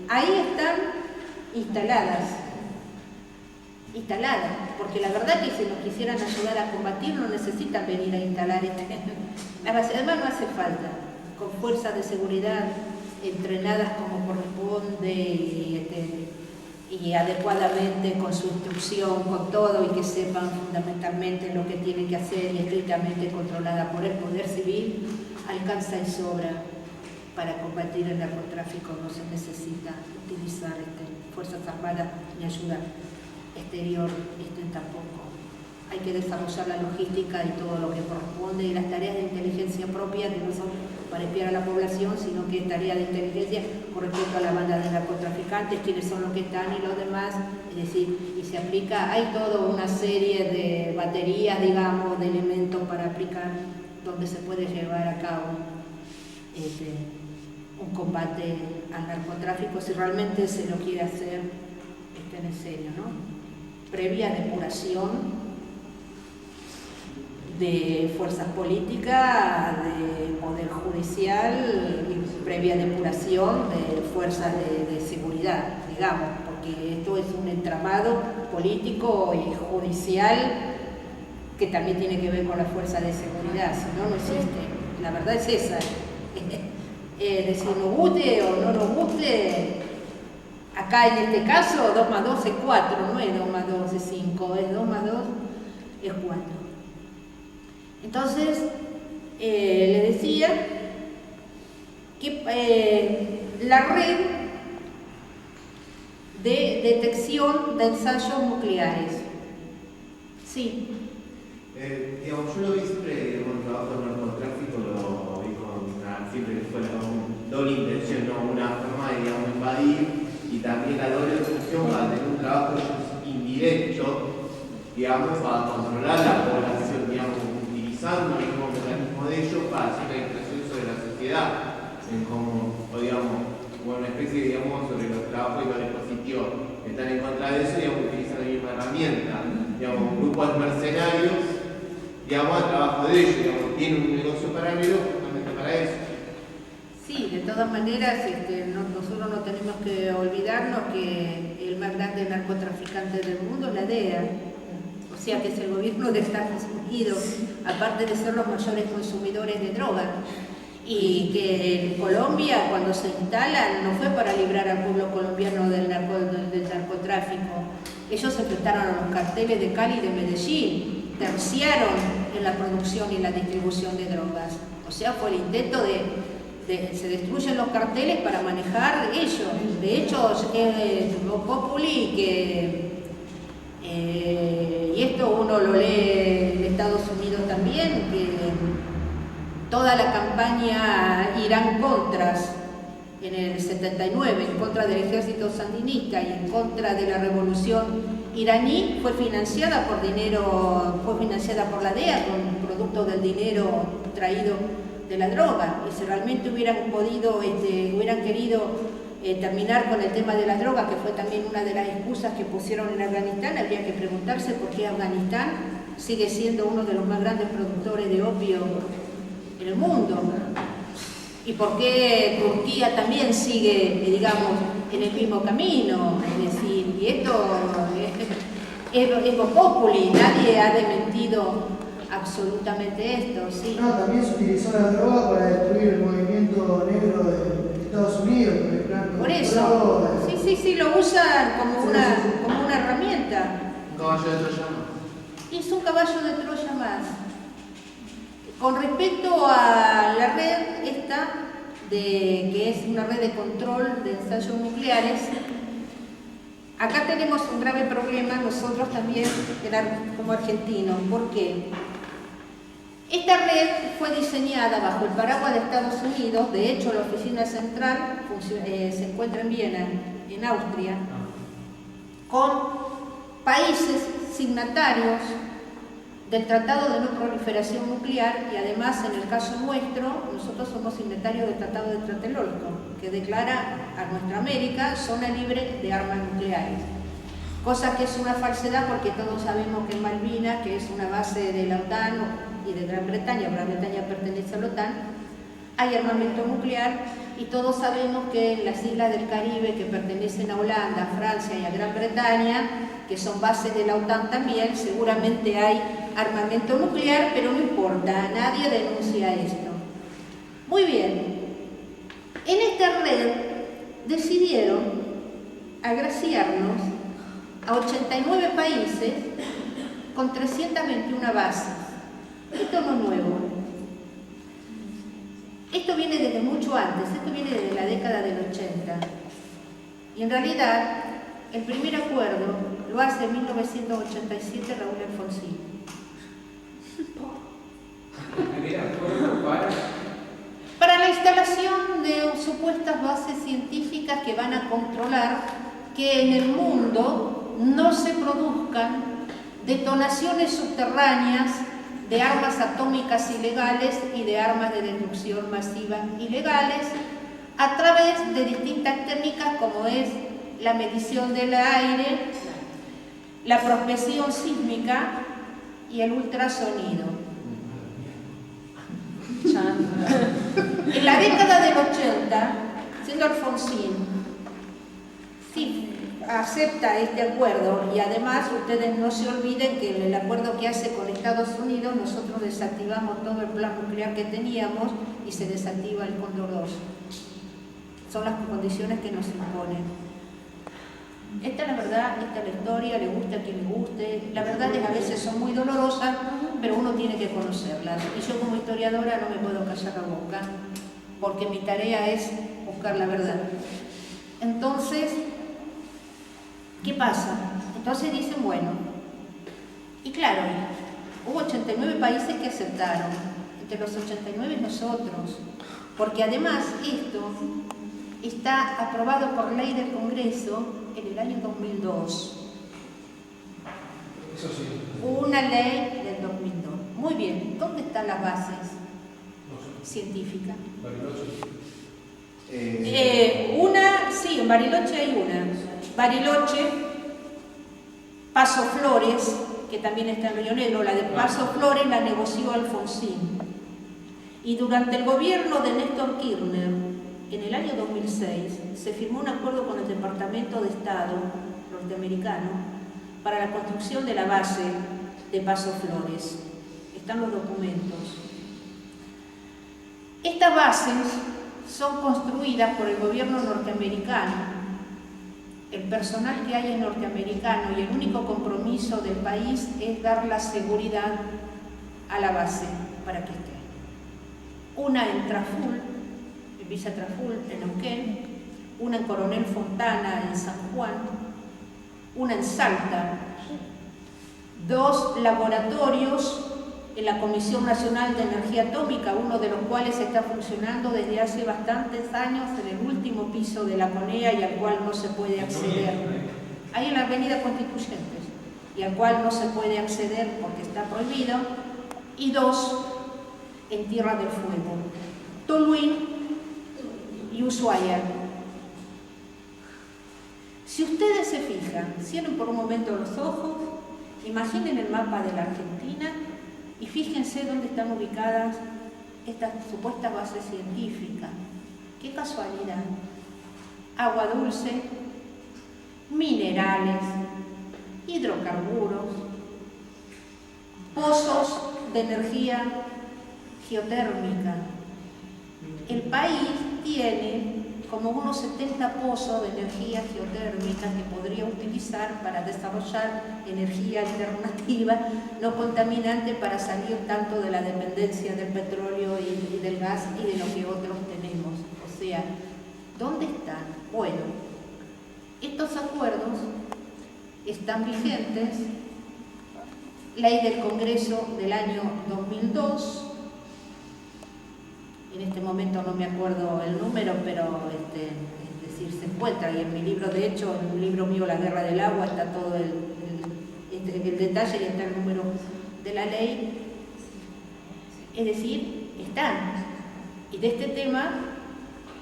ahí están instaladas, porque la verdad que si nos quisieran ayudar a combatir no necesitan venir a instalar además no hace falta, con fuerzas de seguridad entrenadas como corresponde y adecuadamente con su instrucción, con todo, y que sepan fundamentalmente lo que tienen que hacer y estrictamente controlada por el poder civil, alcanza y sobra para combatir el narcotráfico. No se necesita utilizar Fuerzas Armadas ni ayuda exterior tampoco. Hay que desarrollar la logística y todo lo que corresponde y las tareas de inteligencia propia, que no son para espiar a la población, sino que es tarea de inteligencia con respecto a la banda de narcotraficantes, quiénes son los que están y los demás, es decir, y se aplica, hay toda una serie de baterías, digamos, de elementos para aplicar, donde se puede llevar a cabo un combate al narcotráfico, si realmente se lo quiere hacer en serio, ¿no? Previa depuración de fuerzas políticas, de poder judicial y previa depuración de fuerzas de seguridad, digamos, porque esto es un entramado político y judicial que también tiene que ver con las fuerzas de seguridad, si no, no existe. La verdad es esa. Es decir, nos guste o no nos guste, acá en este caso 2 más 2 es 4, no es 2 más 2 es 5, es 2 más 2 es 4. Entonces, le decía que la red de detección de ensayos nucleares. Sí. Digamos, yo lo vi siempre con trabajo de narcotráfico, lo vi siempre que fue la ONU. doble intención, ¿no? Una forma de, digamos, invadir, y también la doble función para tener un trabajo indirecto, digamos, para controlar la población, digamos, utilizando el mismo mecanismo de ellos para hacer la impresión sobre la sociedad, en como, o digamos, una especie, digamos, sobre los trabajos y los dispositivos que están en contra de eso, digamos, utilizan la misma herramienta, digamos, grupos mercenarios, digamos, al trabajo de ellos, digamos, tienen un negocio paralelo justamente para eso. Sí, de todas maneras, nosotros no tenemos que olvidarnos que el más grande narcotraficante del mundo es la DEA, o sea que es el gobierno de Estados Unidos, aparte de ser los mayores consumidores de drogas. Y que en Colombia, cuando se instalan, no fue para librar al pueblo colombiano del narcotráfico. Ellos se enfrentaron a los carteles de Cali y de Medellín, terciaron en la producción y la distribución de drogas. O sea, fue el intento se destruyen los carteles para manejar ellos. De hecho, Vox Populi, y esto uno lo lee en Estados Unidos también, que toda la campaña Irán-Contras en el 79, en contra del ejército sandinista y en contra de la revolución iraní, fue financiada por la DEA, con producto del dinero traído de la droga. Y si realmente hubieran querido terminar con el tema de las drogas, que fue también una de las excusas que pusieron en Afganistán, habría que preguntarse por qué Afganistán sigue siendo uno de los más grandes productores de opio en el mundo, y por qué Turquía también sigue, digamos, en el mismo camino. Es decir, y esto es Vox Populi, nadie ha desmentido absolutamente esto, ¿sí? No, también se utilizó la droga para destruir el movimiento negro de Estados Unidos, con el plan Por eso, sí, lo usan como una herramienta. Un caballo de Troya más. Es un caballo de Troya más. Con respecto a la red esta, que es una red de control de ensayos nucleares, acá tenemos un grave problema nosotros también como argentinos. ¿Por qué? Esta red fue diseñada bajo el paraguas de Estados Unidos. De hecho, la oficina central se encuentra en Viena, en Austria, con países signatarios del Tratado de No Proliferación Nuclear, y además, en el caso nuestro, nosotros somos signatarios del Tratado de Tlatelolco, que declara a nuestra América zona libre de armas nucleares. Cosa que es una falsedad, porque todos sabemos que en Malvinas, que es una base de la OTAN y de Gran Bretaña pertenece a la OTAN, hay armamento nuclear, y todos sabemos que en las islas del Caribe, que pertenecen a Holanda, a Francia y a Gran Bretaña, que son bases de la OTAN también, seguramente hay armamento nuclear, pero no importa, nadie denuncia esto. Muy bien, en esta red decidieron agraciarnos a 89 países con 321 bases. Esto no es nuevo. Esto viene desde mucho antes, esto viene desde la década del 80. Y en realidad, el primer acuerdo lo hace en 1987 Raúl Alfonsín. ¿El primer acuerdo para la instalación de supuestas bases científicas que van a controlar que en el mundo no se produzcan detonaciones subterráneas de armas atómicas ilegales y de armas de destrucción masiva ilegales, a través de distintas técnicas como es la medición del aire, la prospección sísmica y el ultrasonido. En la década del 80, siendo Alfonsín, sí acepta este acuerdo, y además ustedes no se olviden que en el acuerdo que hace con Estados Unidos nosotros desactivamos todo el plan nuclear que teníamos y se desactiva el Cóndor 2. Son las condiciones que nos imponen. Esta es la verdad, esta es la historia, le guste a quien le guste. Las verdades a veces son muy dolorosas, pero uno tiene que conocerlas. Y yo como historiadora no me puedo callar la boca, porque mi tarea es buscar la verdad. Entonces, ¿qué pasa? Entonces dicen, bueno, y claro, hubo 89 países que aceptaron, entre los 89 nosotros, porque además esto está aprobado por ley del Congreso en el año 2002. Eso sí. Una ley del 2002. Muy bien, ¿dónde están las bases No sé. científicas? Bariloche. Sí, en Bariloche hay una. Bariloche, Paso Flores, que también está en Río Negro. La de Paso Flores la negoció Alfonsín. Y durante el gobierno de Néstor Kirchner, en el año 2006, se firmó un acuerdo con el Departamento de Estado norteamericano para la construcción de la base de Paso Flores. Están los documentos. Estas bases son construidas por el gobierno norteamericano. El personal que hay es norteamericano y el único compromiso del país es dar la seguridad a la base para que esté. Una en Traful, en Villa Traful, en Neuquén, una en Coronel Fontana, en San Juan, una en Salta, 2 laboratorios en la Comisión Nacional de Energía Atómica, uno de los cuales está funcionando desde hace bastantes años en el último piso de la CONEA y al cual no se puede acceder. Ahí en la Avenida Constituyentes, y al cual no se puede acceder porque está prohibido, y 2 en Tierra del Fuego, Toluín y Ushuaia. Si ustedes se fijan, cierren por un momento los ojos, imaginen el mapa de la Argentina y fíjense dónde están ubicadas estas supuestas bases científicas. ¡Qué casualidad! Agua dulce, minerales, hidrocarburos, pozos de energía geotérmica. El país tiene como unos 70 pozos de energía geotérmica que podría utilizar para desarrollar energía alternativa no contaminante para salir tanto de la dependencia del petróleo y del gas y de lo que otros tenemos. O sea, ¿dónde están? Bueno, estos acuerdos están vigentes. Ley del Congreso del año 2002. En este momento no me acuerdo el número, pero es decir, se encuentra, y en mi libro, de hecho, en un libro mío, La Guerra del Agua, está todo el detalle y está el número de la ley. Es decir, están. Y de este tema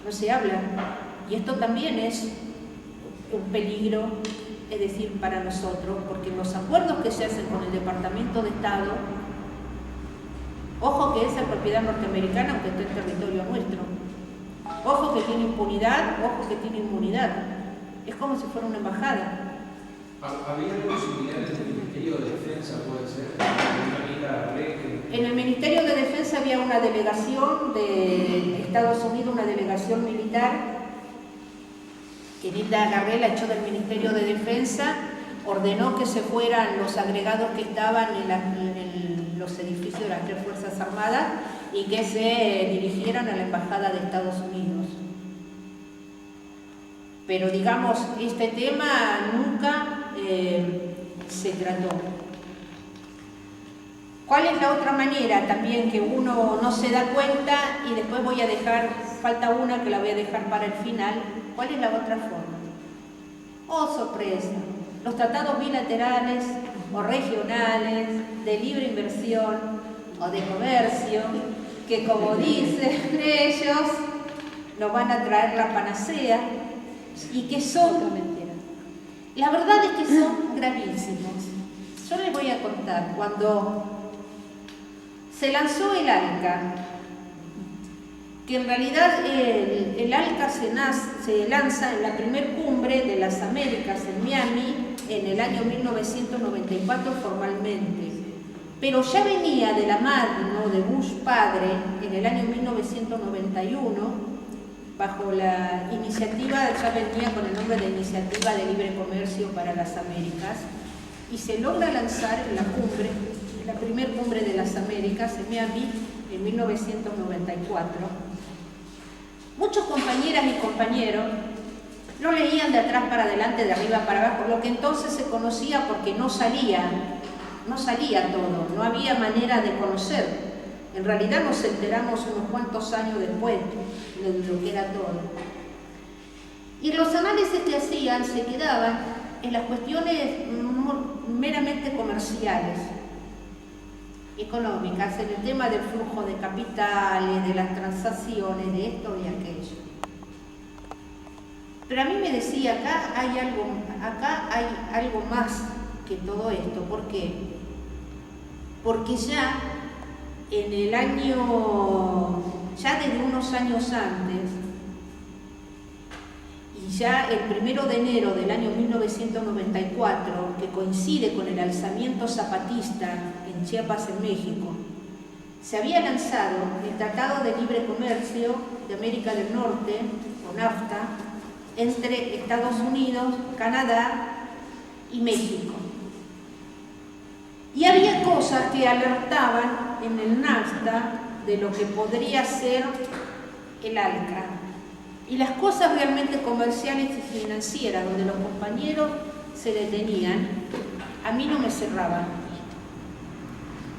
no se habla. Y esto también es un peligro, es decir, para nosotros, porque los acuerdos que se hacen con el Departamento de Estado, ojo que es de propiedad norteamericana aunque esté en territorio nuestro, ojo que tiene impunidad, ojo que tiene inmunidad, es como si fuera una embajada. ¿Había algo similar en el Ministerio de Defensa, puede ser? En el Ministerio de Defensa había una delegación de Estados Unidos, una delegación militar, que Nilda Garré la echó del Ministerio de Defensa, ordenó que se fueran los agregados que estaban en los edificios de las 3 Fuerzas Armadas y que se dirigieran a la Embajada de Estados Unidos. Pero digamos, este tema nunca se trató. ¿Cuál es la otra manera también que uno no se da cuenta? Y después voy a dejar, falta una que la voy a dejar para el final. ¿Cuál es la otra forma? Oh, sorpresa, los tratados bilaterales o regionales de libre inversión o de comercio, que como dicen ellos, nos van a traer la panacea y que son, la verdad es que son gravísimos. Yo les voy a contar, cuando se lanzó el ALCA, que en realidad el ALCA se lanza en la primer cumbre de las Américas en Miami en el año 1994 formalmente, pero ya venía de la mano de Bush padre en el año 1991 bajo la iniciativa, ya venía con el nombre de Iniciativa de Libre Comercio para las Américas, y se logra lanzar en la cumbre, en la primer cumbre de las Américas en Miami en 1994. Muchos compañeras y compañeros lo leían de atrás para adelante, de arriba para abajo, lo que entonces se conocía porque no salía todo, no había manera de conocer En realidad nos enteramos unos cuantos años después de lo que era todo. Y los análisis que hacían se quedaban en las cuestiones meramente comerciales, económicas, en el tema del flujo de capitales, de las transacciones, de esto y aquello. Pero a mí me decía, acá hay algo más que todo esto. ¿Por qué? Porque ya en el año, ya desde unos años antes, y ya el 1 de enero del año 1994, que coincide con el alzamiento zapatista en Chiapas, en México, se había lanzado el Tratado de Libre Comercio de América del Norte, o NAFTA, entre Estados Unidos, Canadá y México. Y había cosas que alertaban en el NAFTA de lo que podría ser el ALCA. Y las cosas realmente comerciales y financieras, donde los compañeros se detenían, a mí no me cerraban.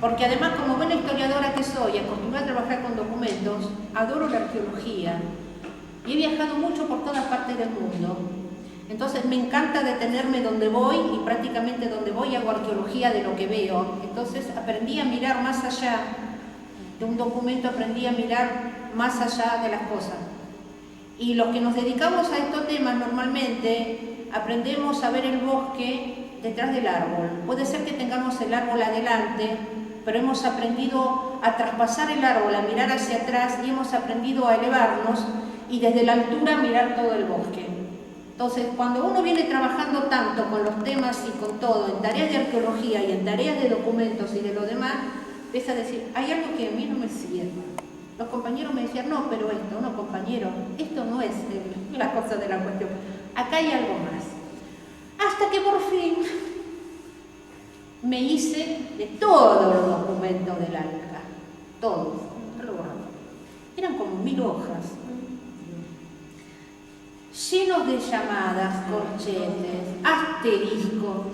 Porque además, como buena historiadora que soy, acostumbrada a trabajar con documentos, adoro la arqueología. Y he viajado mucho por todas partes del mundo. Entonces me encanta detenerme donde voy y prácticamente donde voy hago arqueología de lo que veo. Entonces aprendí a mirar más allá de un documento, aprendí a mirar más allá de las cosas. Y los que nos dedicamos a estos temas normalmente aprendemos a ver el bosque detrás del árbol. Puede ser que tengamos el árbol adelante, pero hemos aprendido a traspasar el árbol, a mirar hacia atrás y hemos aprendido a elevarnos y desde la altura mirar todo el bosque. Entonces, cuando uno viene trabajando tanto con los temas y con todo, en tareas de arqueología y en tareas de documentos y de lo demás, empieza a decir, hay algo que a mí no me cierra. Los compañeros me decían, no, pero esto, no, compañero, esto no es la cosa de la cuestión. Acá hay algo más. Hasta que por fin me hice de todos los documentos del ALCA, todos, eran como 1000 hojas, llenos de llamadas, corchetes, asteriscos,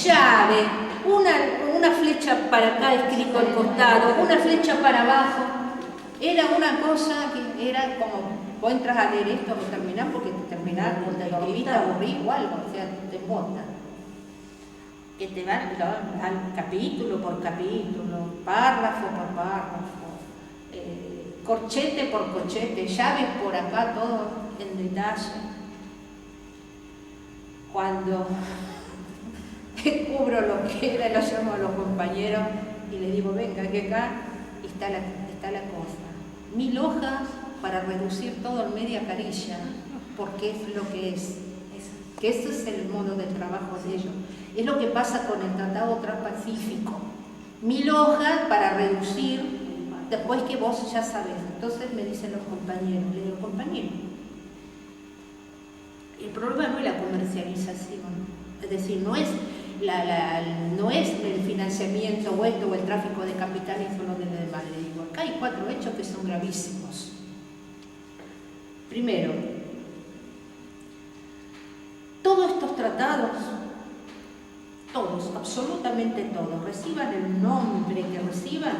llave, una flecha para acá escrito al costado, una flecha para abajo. Era una cosa que era como, vos entras a leer esto, vos terminás porque te terminás, cuando te lo escribiste aburrí o algo, o sea, te embota. Que te van al capítulo por capítulo, párrafo por párrafo, corchete por corchete, llaves por acá, todo en detalle. Cuando descubro lo que era, lo llamo a los compañeros y les digo, venga, que acá está la cosa. 1000 hojas para reducir todo en media carilla, porque es lo que es. Que ese es el modo de trabajo de ellos. Es lo que pasa con el Tratado Transpacífico. 1000 hojas para reducir, después que vos ya sabés. Entonces me dicen los compañeros, le digo, compañero, el problema no es la comercialización, es decir, no es el financiamiento o esto o el tráfico de capitales o lo de demás. Le digo, acá hay 4 hechos que son gravísimos. Primero, todos estos tratados, todos, absolutamente todos, reciban el nombre que reciban,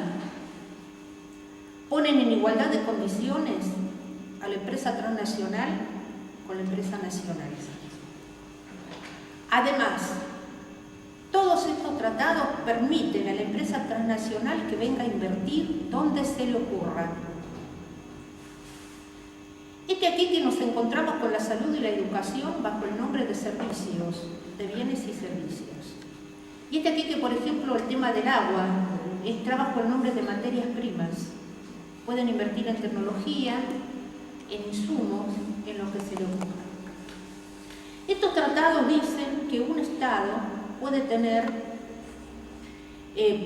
ponen en igualdad de condiciones a la empresa transnacional con la empresa nacional. Además, todos estos tratados permiten a la empresa transnacional que venga a invertir donde se le ocurra. Aquí que nos encontramos con la salud y la educación bajo el nombre de servicios, de bienes y servicios. Y aquí que, por ejemplo, el tema del agua está bajo el nombre de materias primas. Pueden invertir en tecnología, en insumos, en lo que se le ocurra. Estos tratados dicen que un Estado puede tener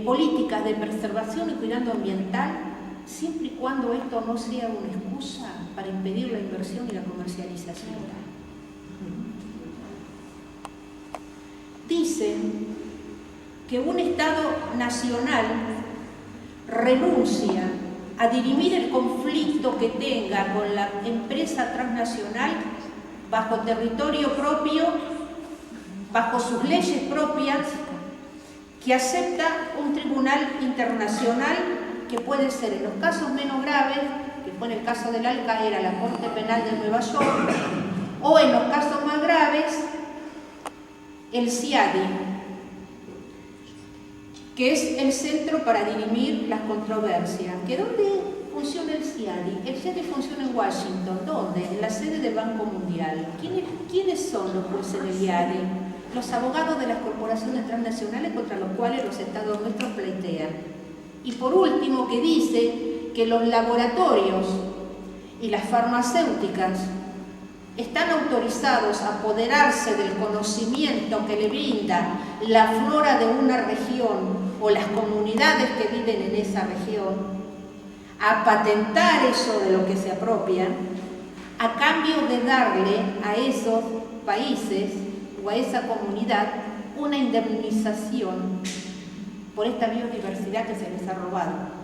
políticas de preservación y cuidado ambiental siempre y cuando esto no sea una excusa para impedir la inversión y la comercialización. Dicen que un Estado nacional renuncia a dirimir el conflicto que tenga con la empresa transnacional bajo territorio propio, bajo sus leyes propias, que acepta un tribunal internacional que puede ser en los casos menos graves, que fue en el caso del ALCA, era la Corte Penal de Nueva York, o en los casos más graves, el CIADI, que es el Centro para Dirimir las Controversias. ¿Que dónde funciona el CIADI? El CIADI funciona en Washington. ¿Dónde? En la sede del Banco Mundial. ¿Quiénes son los jueces del CIADI? Los abogados de las corporaciones transnacionales contra los cuales los estados nuestros pleitean. Y por último, que dice que los laboratorios y las farmacéuticas están autorizados a apoderarse del conocimiento que le brinda la flora de una región o las comunidades que viven en esa región, a patentar eso de lo que se apropian, a cambio de darle a esos países o a esa comunidad una indemnización por esta biodiversidad que se les ha robado.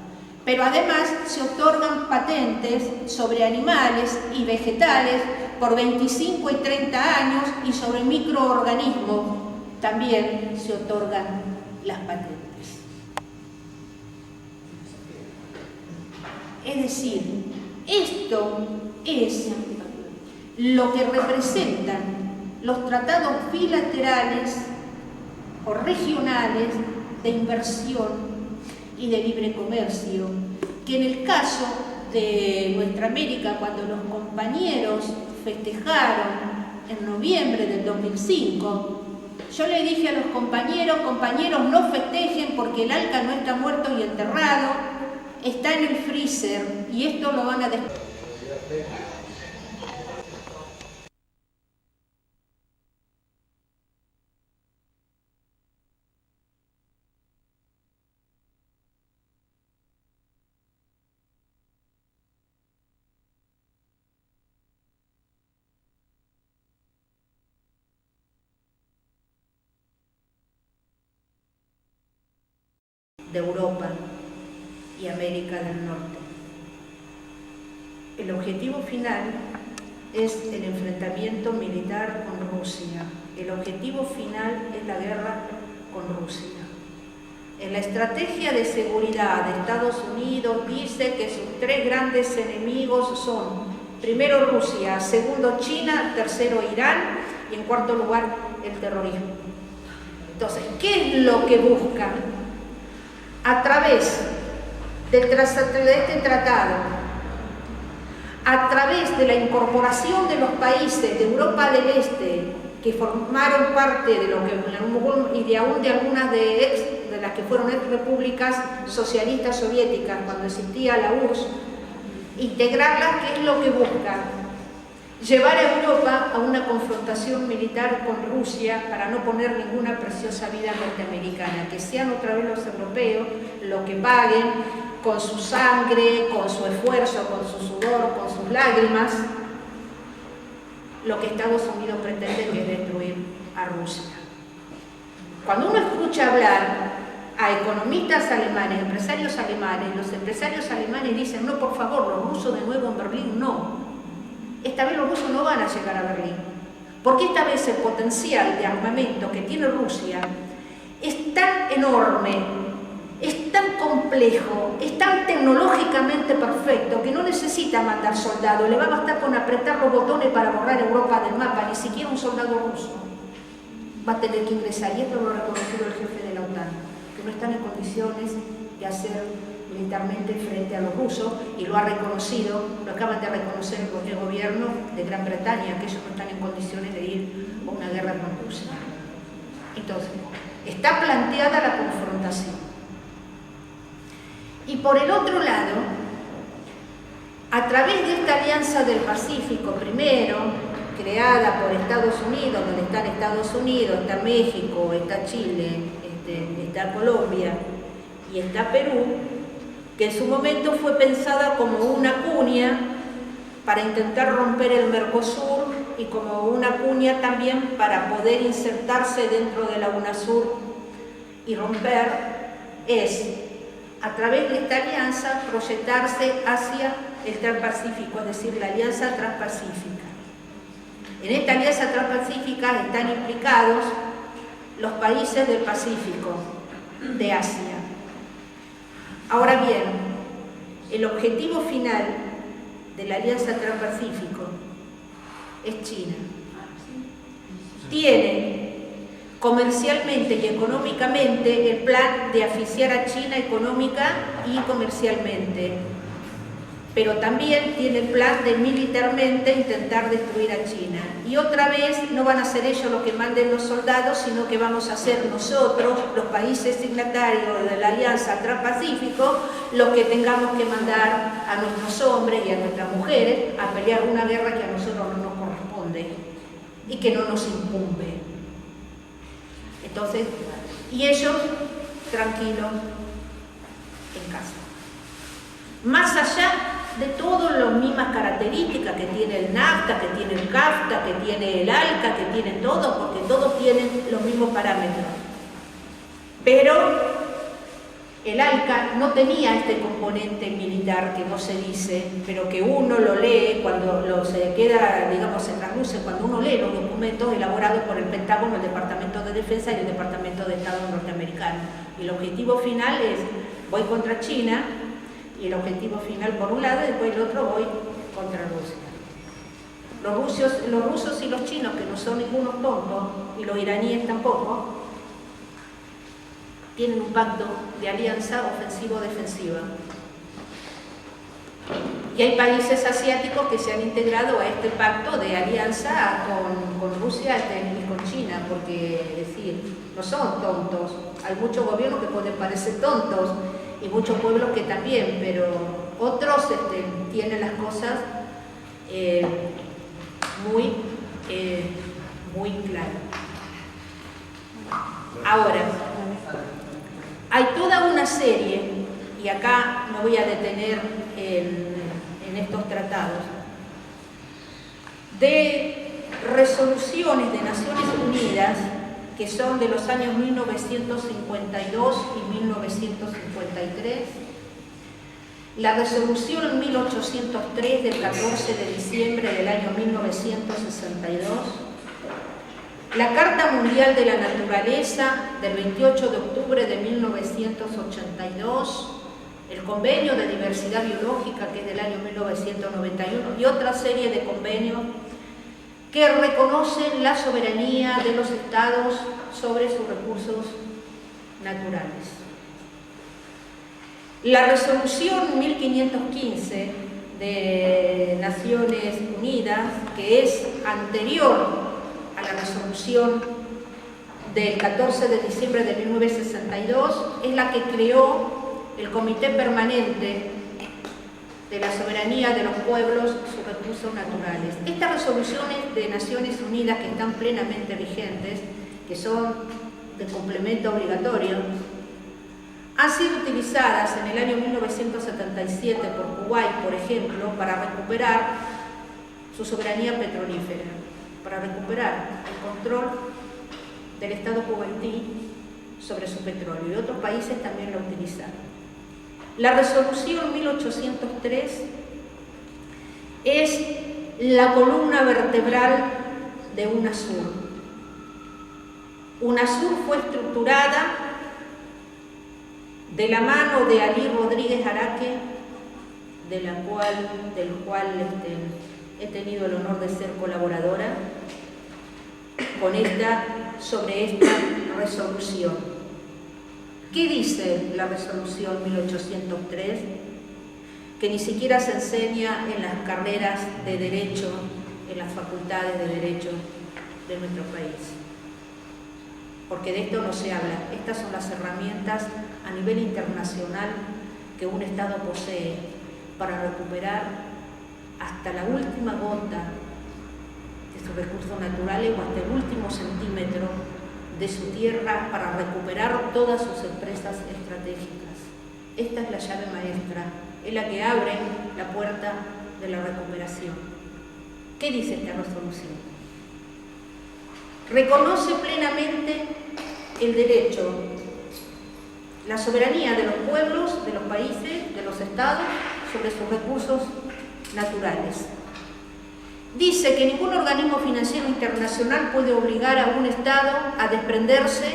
Pero además se otorgan patentes sobre animales y vegetales por 25 y 30 años y sobre microorganismos también se otorgan las patentes. Es decir, esto es lo que representan los tratados bilaterales o regionales de inversión y de libre comercio, que en el caso de nuestra América, cuando los compañeros festejaron en noviembre del 2005, yo le dije a los compañeros, no festejen porque el ALCA no está muerto y enterrado, está en el freezer y esto lo van a de Europa y América del Norte. El objetivo final es el enfrentamiento militar con Rusia. El objetivo final es la guerra con Rusia. En la estrategia de seguridad de Estados Unidos dice que sus tres grandes enemigos son, primero Rusia, segundo China, tercero Irán y en cuarto lugar el terrorismo. Entonces, ¿qué es lo que buscan? A través de este tratado, a través de la incorporación de los países de Europa del Este que formaron parte de lo que y de algunas de las que fueron ex repúblicas socialistas soviéticas cuando existía la URSS, integrarlas, ¿qué es lo que buscan? Llevar a Europa a una confrontación militar con Rusia para no poner ninguna preciosa vida norteamericana, que sean otra vez los europeos los que paguen con su sangre, con su esfuerzo, con su sudor, con sus lágrimas, lo que Estados Unidos pretende, que es destruir a Rusia. Cuando uno escucha hablar a economistas alemanes, empresarios alemanes, los empresarios alemanes dicen, no, por favor, los rusos de nuevo en Berlín, no. Esta vez los rusos no van a llegar a Berlín, porque esta vez el potencial de armamento que tiene Rusia es tan enorme, es tan complejo, es tan tecnológicamente perfecto que no necesita mandar soldados, le va a bastar con apretar los botones para borrar Europa del mapa, ni siquiera un soldado ruso va a tener que ingresar, y esto lo ha reconocido el jefe de la OTAN, que no están en condiciones de hacer militarmente frente a los rusos, y lo ha reconocido, lo acaban de reconocer el gobierno de Gran Bretaña, que ellos no están en condiciones de ir a una guerra con Rusia. Entonces, está planteada la confrontación. Y por el otro lado, a través de esta alianza del Pacífico, primero, creada por Estados Unidos, donde están Estados Unidos, está México, está Chile, está Colombia y está Perú, que en su momento fue pensada como una cuña para intentar romper el Mercosur y como una cuña también para poder insertarse dentro de la UNASUR y romper, es a través de esta alianza proyectarse hacia el Transpacífico, es decir, la Alianza Transpacífica. En esta Alianza Transpacífica están implicados los países del Pacífico, de Asia. Ahora bien, el objetivo final de la Alianza Transpacífico es China. Tiene comercialmente y económicamente el plan de asfixiar a China económica y comercialmente, pero también tiene el plan de militarmente intentar destruir a China. Y otra vez no van a ser ellos los que manden los soldados, sino que vamos a ser nosotros, los países signatarios de la Alianza Transpacífico, los que tengamos que mandar a nuestros hombres y a nuestras mujeres a pelear una guerra que a nosotros no nos corresponde y que no nos incumbe. Entonces, y ellos tranquilos en casa. Más allá de todas las mismas características que tiene el NAFTA, que tiene el CAFTA, que tiene el ALCA, que tiene todo, porque todos tienen los mismos parámetros. Pero el ALCA no tenía este componente militar que no se dice, pero que uno lo lee cuando se queda, digamos, se traduce cuando uno lee los documentos elaborados por el Pentágono, el Departamento de Defensa y el Departamento de Estado norteamericano. Y el objetivo final es, voy contra China, y el objetivo final por un lado, y después el otro voy contra Rusia. Los rusos y los chinos, que no son ningunos tontos, y los iraníes tampoco, tienen un pacto de alianza ofensivo-defensiva. Y hay países asiáticos que se han integrado a este pacto de alianza con Rusia y con China, porque, es decir, no son tontos. Hay muchos gobiernos que pueden parecer tontos y muchos pueblos que también, pero otros tienen las cosas muy claras. Ahora, hay toda una serie, y acá me voy a detener en estos tratados, de resoluciones de Naciones Unidas que son de los años 1952 y 1953, la resolución 1803 del 14 de diciembre del año 1962, la Carta Mundial de la Naturaleza del 28 de octubre de 1982, el Convenio de Diversidad Biológica, que es del año 1991, y otra serie de convenios que reconocen la soberanía de los estados sobre sus recursos naturales. La resolución 1515 de Naciones Unidas, que es anterior a la resolución del 14 de diciembre de 1962, es la que creó el Comité Permanente de la Soberanía de los Pueblos y sus Recursos Naturales. Estas resoluciones de Naciones Unidas que están plenamente vigentes, que son de complemento obligatorio, han sido utilizadas en el año 1977 por Kuwait, por ejemplo, para recuperar su soberanía petrolífera, para recuperar el control del Estado kuwaití sobre su petróleo, y otros países también lo utilizaron. La resolución 1803 es la columna vertebral de UNASUR. UNASUR fue estructurada de la mano de Ali Rodríguez Araque, del cual he tenido el honor de ser colaboradora sobre esta resolución. ¿Qué dice la resolución 1803? Que ni siquiera se enseña en las carreras de derecho, en las facultades de derecho de nuestro país. Porque de esto no se habla. Estas son las herramientas a nivel internacional que un Estado posee para recuperar hasta la última gota de sus recursos naturales o hasta el último centímetro de su tierra, para recuperar todas sus empresas estratégicas. Esta es la llave maestra, es la que abre la puerta de la recuperación. ¿Qué dice esta resolución? Reconoce plenamente el derecho, la soberanía de los pueblos, de los países, de los estados, sobre sus recursos naturales. Dice que ningún organismo financiero internacional puede obligar a un Estado a desprenderse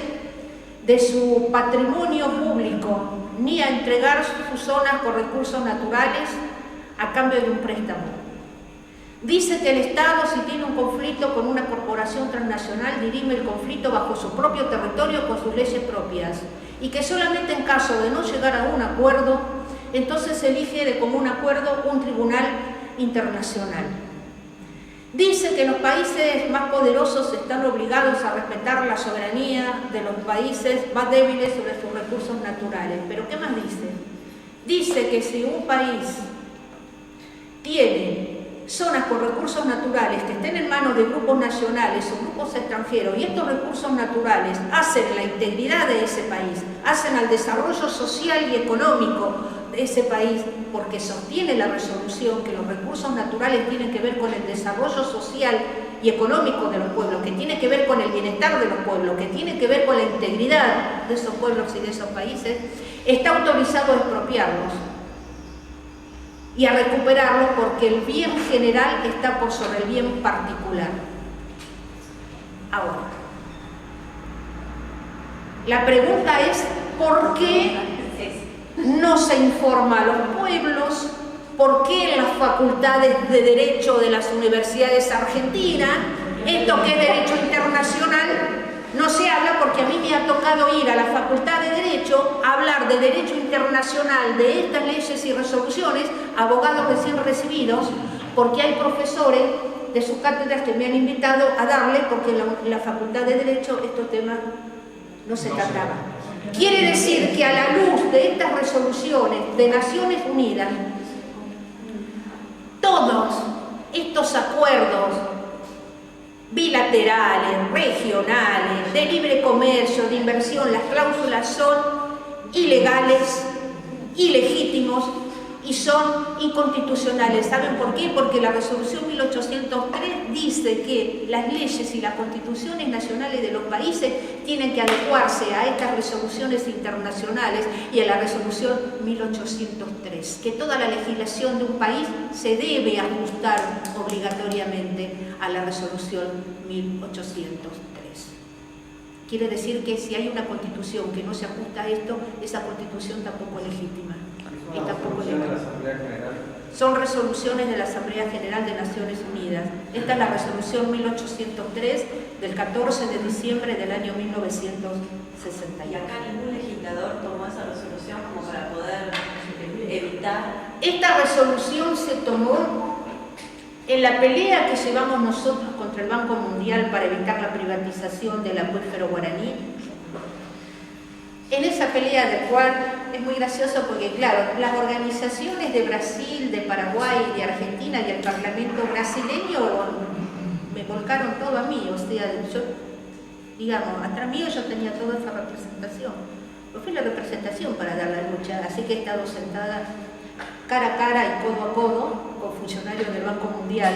de su patrimonio público ni a entregar sus zonas con recursos naturales a cambio de un préstamo. Dice que el Estado, si tiene un conflicto con una corporación transnacional, dirime el conflicto bajo su propio territorio con sus leyes propias, y que solamente en caso de no llegar a un acuerdo, entonces se elige de común acuerdo un tribunal internacional. Dice que los países más poderosos están obligados a respetar la soberanía de los países más débiles sobre sus recursos naturales. ¿Pero qué más dice? Dice que si un país tiene zonas con recursos naturales que estén en manos de grupos nacionales o grupos extranjeros, y estos recursos naturales hacen la integridad de ese país, hacen al desarrollo social y económico de ese país, porque sostiene la resolución que los recursos naturales tienen que ver con el desarrollo social y económico de los pueblos, que tiene que ver con el bienestar de los pueblos, que tiene que ver con la integridad de esos pueblos y de esos países, está autorizado a expropiarlos y a recuperarlo, porque el bien general está por sobre el bien particular. Ahora, la pregunta es, ¿por qué no se informa a los pueblos? ¿Por qué en las facultades de Derecho de las universidades argentinas, esto que es derecho internacional, no se habla? Porque a mí me ha tocado ir a la Facultad de Derecho a hablar de derecho internacional, de estas leyes y resoluciones, abogados recién recibidos, porque hay profesores de sus cátedras que me han invitado a darle, porque en la Facultad de Derecho estos temas no se trataban. Quiere decir que a la luz de estas resoluciones de Naciones Unidas, todos estos acuerdos bilaterales, regionales, de libre comercio, de inversión, las cláusulas son ilegales, ilegítimos y son inconstitucionales. ¿Saben por qué? Porque la resolución 1803 dice que las leyes y las constituciones nacionales de los países tienen que adecuarse a estas resoluciones internacionales y a la resolución 1803, que toda la legislación de un país se debe ajustar obligatoriamente a la resolución 1803. Quiere decir que si hay una constitución que no se ajusta a esto, esa constitución tampoco es legítima. Y tampoco son resoluciones de la Asamblea General de Naciones Unidas. Esta es la resolución 1803 del 14 de diciembre del año 1961. Y acá ningún legislador tomó esa resolución como para poder evitar. Esta resolución se tomó en la pelea que llevamos nosotros contra el Banco Mundial para evitar la privatización del acuífero guaraní. En esa pelea, de cual es muy gracioso porque, claro, las organizaciones de Brasil, de Paraguay, de Argentina y el Parlamento brasileño me volcaron todo a mí. O sea, yo, digamos, atrás mío yo tenía toda esa representación. Yo fui la representación para dar la lucha, así que he estado sentada cara a cara y codo a codo con funcionarios del Banco Mundial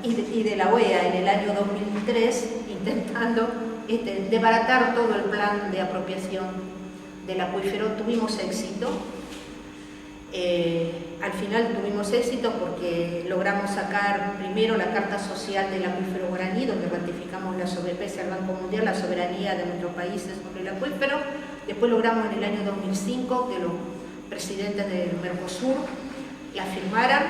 y de la OEA en el año 2003, intentando desbaratar todo el plan de apropiación del acuífero. Tuvimos éxito, al final tuvimos éxito porque logramos sacar primero la Carta Social del Acuífero Guaraní, donde ratificamos pese al Banco Mundial la soberanía de nuestros países sobre el acuífero. Después logramos en el año 2005 que los presidentes del Mercosur la firmaran,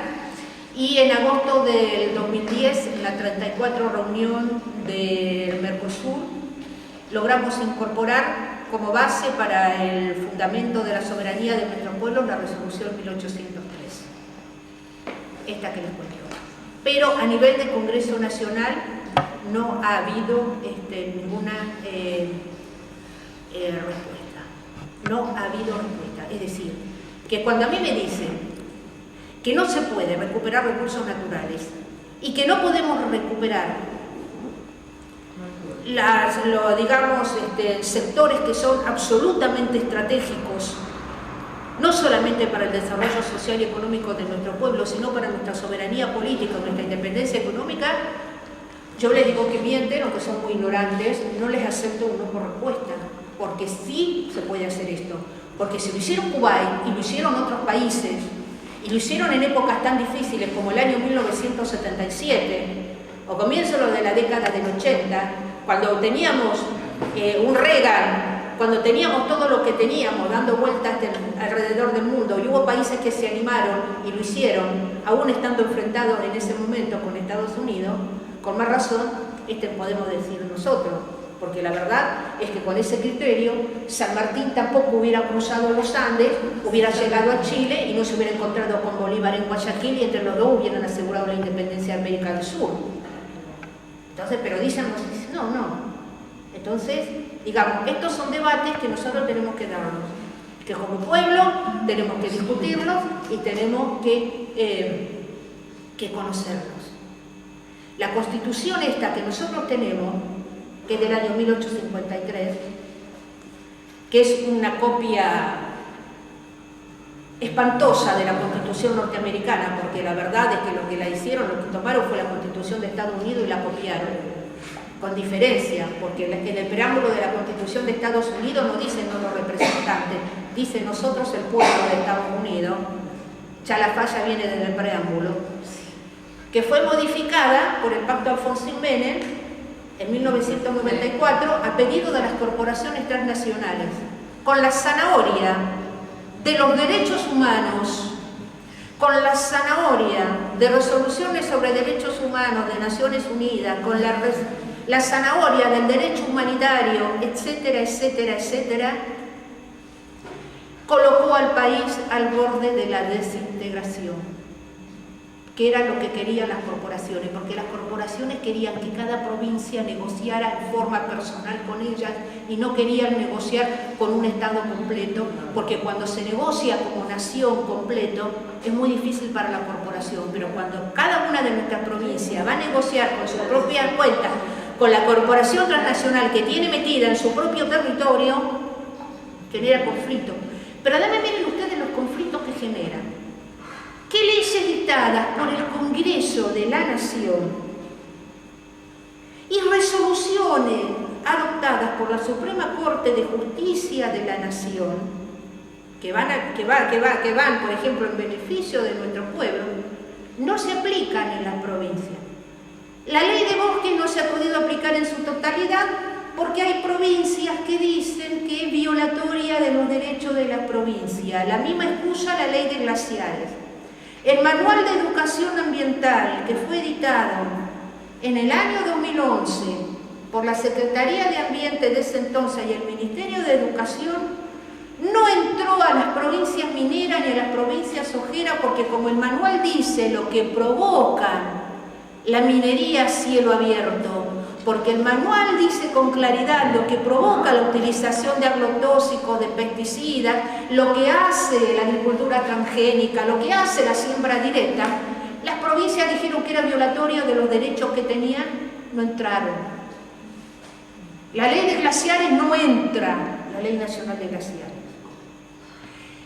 y en agosto del 2010, en la 34 reunión del Mercosur, logramos incorporar como base para el fundamento de la soberanía de nuestros pueblos la resolución 1803, esta que les cuento. Pero a nivel de Congreso Nacional no ha habido ninguna respuesta. No ha habido respuesta. Es decir, que cuando a mí me dicen que no se puede recuperar recursos naturales y que no podemos recuperar sectores que son absolutamente estratégicos, no solamente para el desarrollo social y económico de nuestro pueblo, sino para nuestra soberanía política, nuestra independencia económica, yo les digo que mienten o que son muy ignorantes, no les acepto una por respuesta, porque sí se puede hacer esto, porque si lo hicieron Kuwait y lo hicieron otros países, y lo hicieron en épocas tan difíciles como el año 1977, o comienzo de la década del 80, cuando teníamos un Reagan cuando teníamos todo lo que teníamos dando vueltas alrededor del mundo, y hubo países que se animaron y lo hicieron, aún estando enfrentados en ese momento con Estados Unidos, con más razón, podemos decir nosotros, porque la verdad es que con ese criterio San Martín tampoco hubiera cruzado los Andes, hubiera llegado a Chile y no se hubiera encontrado con Bolívar en Guayaquil y entre los dos hubieran asegurado la independencia de América del Sur. Entonces, pero dicen, no. Entonces, digamos, estos son debates que nosotros tenemos que darnos, que como pueblo tenemos que discutirlos y tenemos que conocerlos. La Constitución esta que nosotros tenemos, que es del año 1853, que es una copia espantosa de la Constitución norteamericana, porque la verdad es que lo que la hicieron, lo que tomaron fue la Constitución de Estados Unidos y la copiaron, con diferencia, porque en el preámbulo de la Constitución de Estados Unidos no dice no los representantes, dice nosotros el pueblo de Estados Unidos. Ya la falla viene desde el preámbulo, que fue modificada por el Pacto Alfonsín-Menem en 1994 a pedido de las corporaciones transnacionales, con la zanahoria de los derechos humanos, con la zanahoria de resoluciones sobre derechos humanos de Naciones Unidas, con la zanahoria del derecho humanitario, etcétera, etcétera, etcétera, colocó al país al borde de la desintegración, que era lo que querían las corporaciones, porque las corporaciones querían que cada provincia negociara en forma personal con ellas y no querían negociar con un Estado completo, porque cuando se negocia como nación completo es muy difícil para la corporación, pero cuando cada una de nuestras provincias va a negociar con su propia cuenta con la corporación transnacional que tiene metida en su propio territorio, genera conflicto. Pero además miren ustedes los conflictos que generan. ¿Qué leyes dictadas por el Congreso de la Nación y resoluciones adoptadas por la Suprema Corte de Justicia de la Nación, que van, por ejemplo, en beneficio de nuestro pueblo, no se aplican en las provincias? La ley de bosques no se ha podido aplicar en su totalidad porque hay provincias que dicen que es violatoria de los derechos de las provincias. La misma excusa la ley de glaciares. El Manual de Educación Ambiental, que fue editado en el año 2011 por la Secretaría de Ambiente de ese entonces y el Ministerio de Educación, no entró a las provincias mineras ni a las provincias ojeras porque, como el manual dice, lo que provoca la minería a cielo abierto, porque el manual dice con claridad lo que provoca la utilización de agrotóxicos, de pesticidas, lo que hace la agricultura transgénica, lo que hace la siembra directa. Las provincias dijeron que era violatorio de los derechos que tenían, no entraron. La ley de glaciares no entra, la Ley Nacional de Glaciares.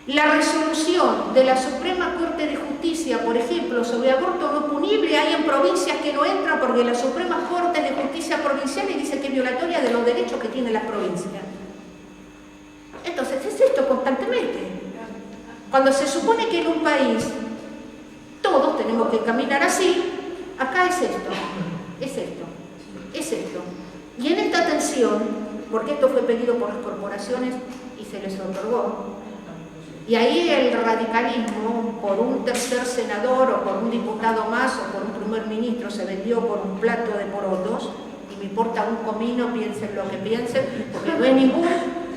La resolución de la Suprema Corte de Justicia, por ejemplo, sobre aborto no punible, hay en provincias que no entran porque la Suprema Corte de Justicia provincial dice que es violatoria de los derechos que tienen las provincias. Entonces, es esto constantemente. Cuando se supone que en un país todos tenemos que caminar así, acá es esto, es esto, es esto. Y en esta tensión, porque esto fue pedido por las corporaciones y se les otorgó, y ahí el radicalismo, por un tercer senador o por un diputado más o por un primer ministro, se vendió por un plato de porotos, y me importa un comino, piensen lo que piensen, porque no es ningún,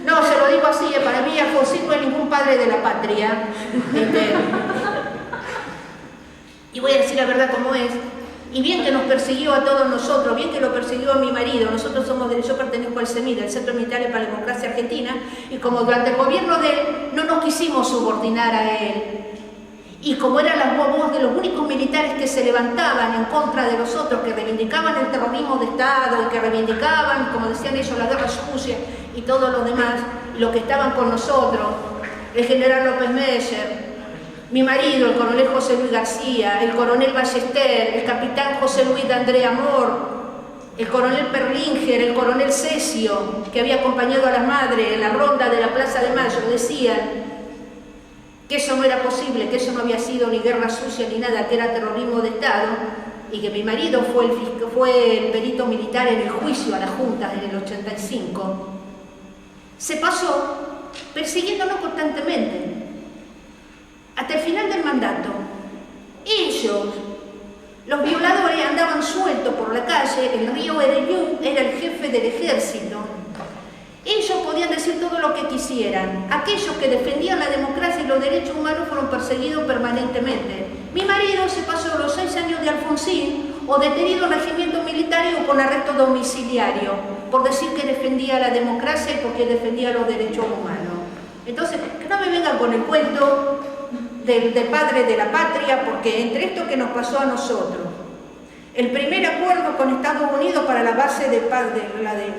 no, se lo digo así, para mí Alfonsín no es ningún padre de la patria. Y voy a decir la verdad como es. Y bien que nos persiguió a todos nosotros, bien que lo persiguió a mi marido, nosotros yo pertenezco al CEMID, el Centro Militar para la Democracia Argentina, y como durante el gobierno de él no nos quisimos subordinar a él, y como eran las voz de los únicos militares que se levantaban en contra de los otros, que reivindicaban el terrorismo de Estado, y que reivindicaban, como decían ellos, la guerra sucia y todos los demás, los que estaban con nosotros, el general López Meyer, mi marido, el coronel José Luis García, el coronel Ballester, el capitán José Luis de André Amor, el coronel Perlinger, el coronel Cesio, que había acompañado a la madre en la ronda de la Plaza de Mayo, decían que eso no era posible, que eso no había sido ni guerra sucia ni nada, que era terrorismo de Estado, y que mi marido fue el perito militar en el juicio a las juntas en el 85. se pasó persiguiéndonos constantemente. Hasta el final del mandato, ellos, los violadores, andaban sueltos por la calle. El río Ereñú era el jefe del ejército. Ellos podían decir todo lo que quisieran. Aquellos que defendían la democracia y los derechos humanos fueron perseguidos permanentemente. Mi marido se pasó los 6 años de Alfonsín o detenido en regimiento militar o con arresto domiciliario por decir que defendía la democracia y porque defendía los derechos humanos. Entonces, que no me vengan con el cuento del padre de la patria, porque entre esto que nos pasó a nosotros, el primer acuerdo con Estados Unidos para la base de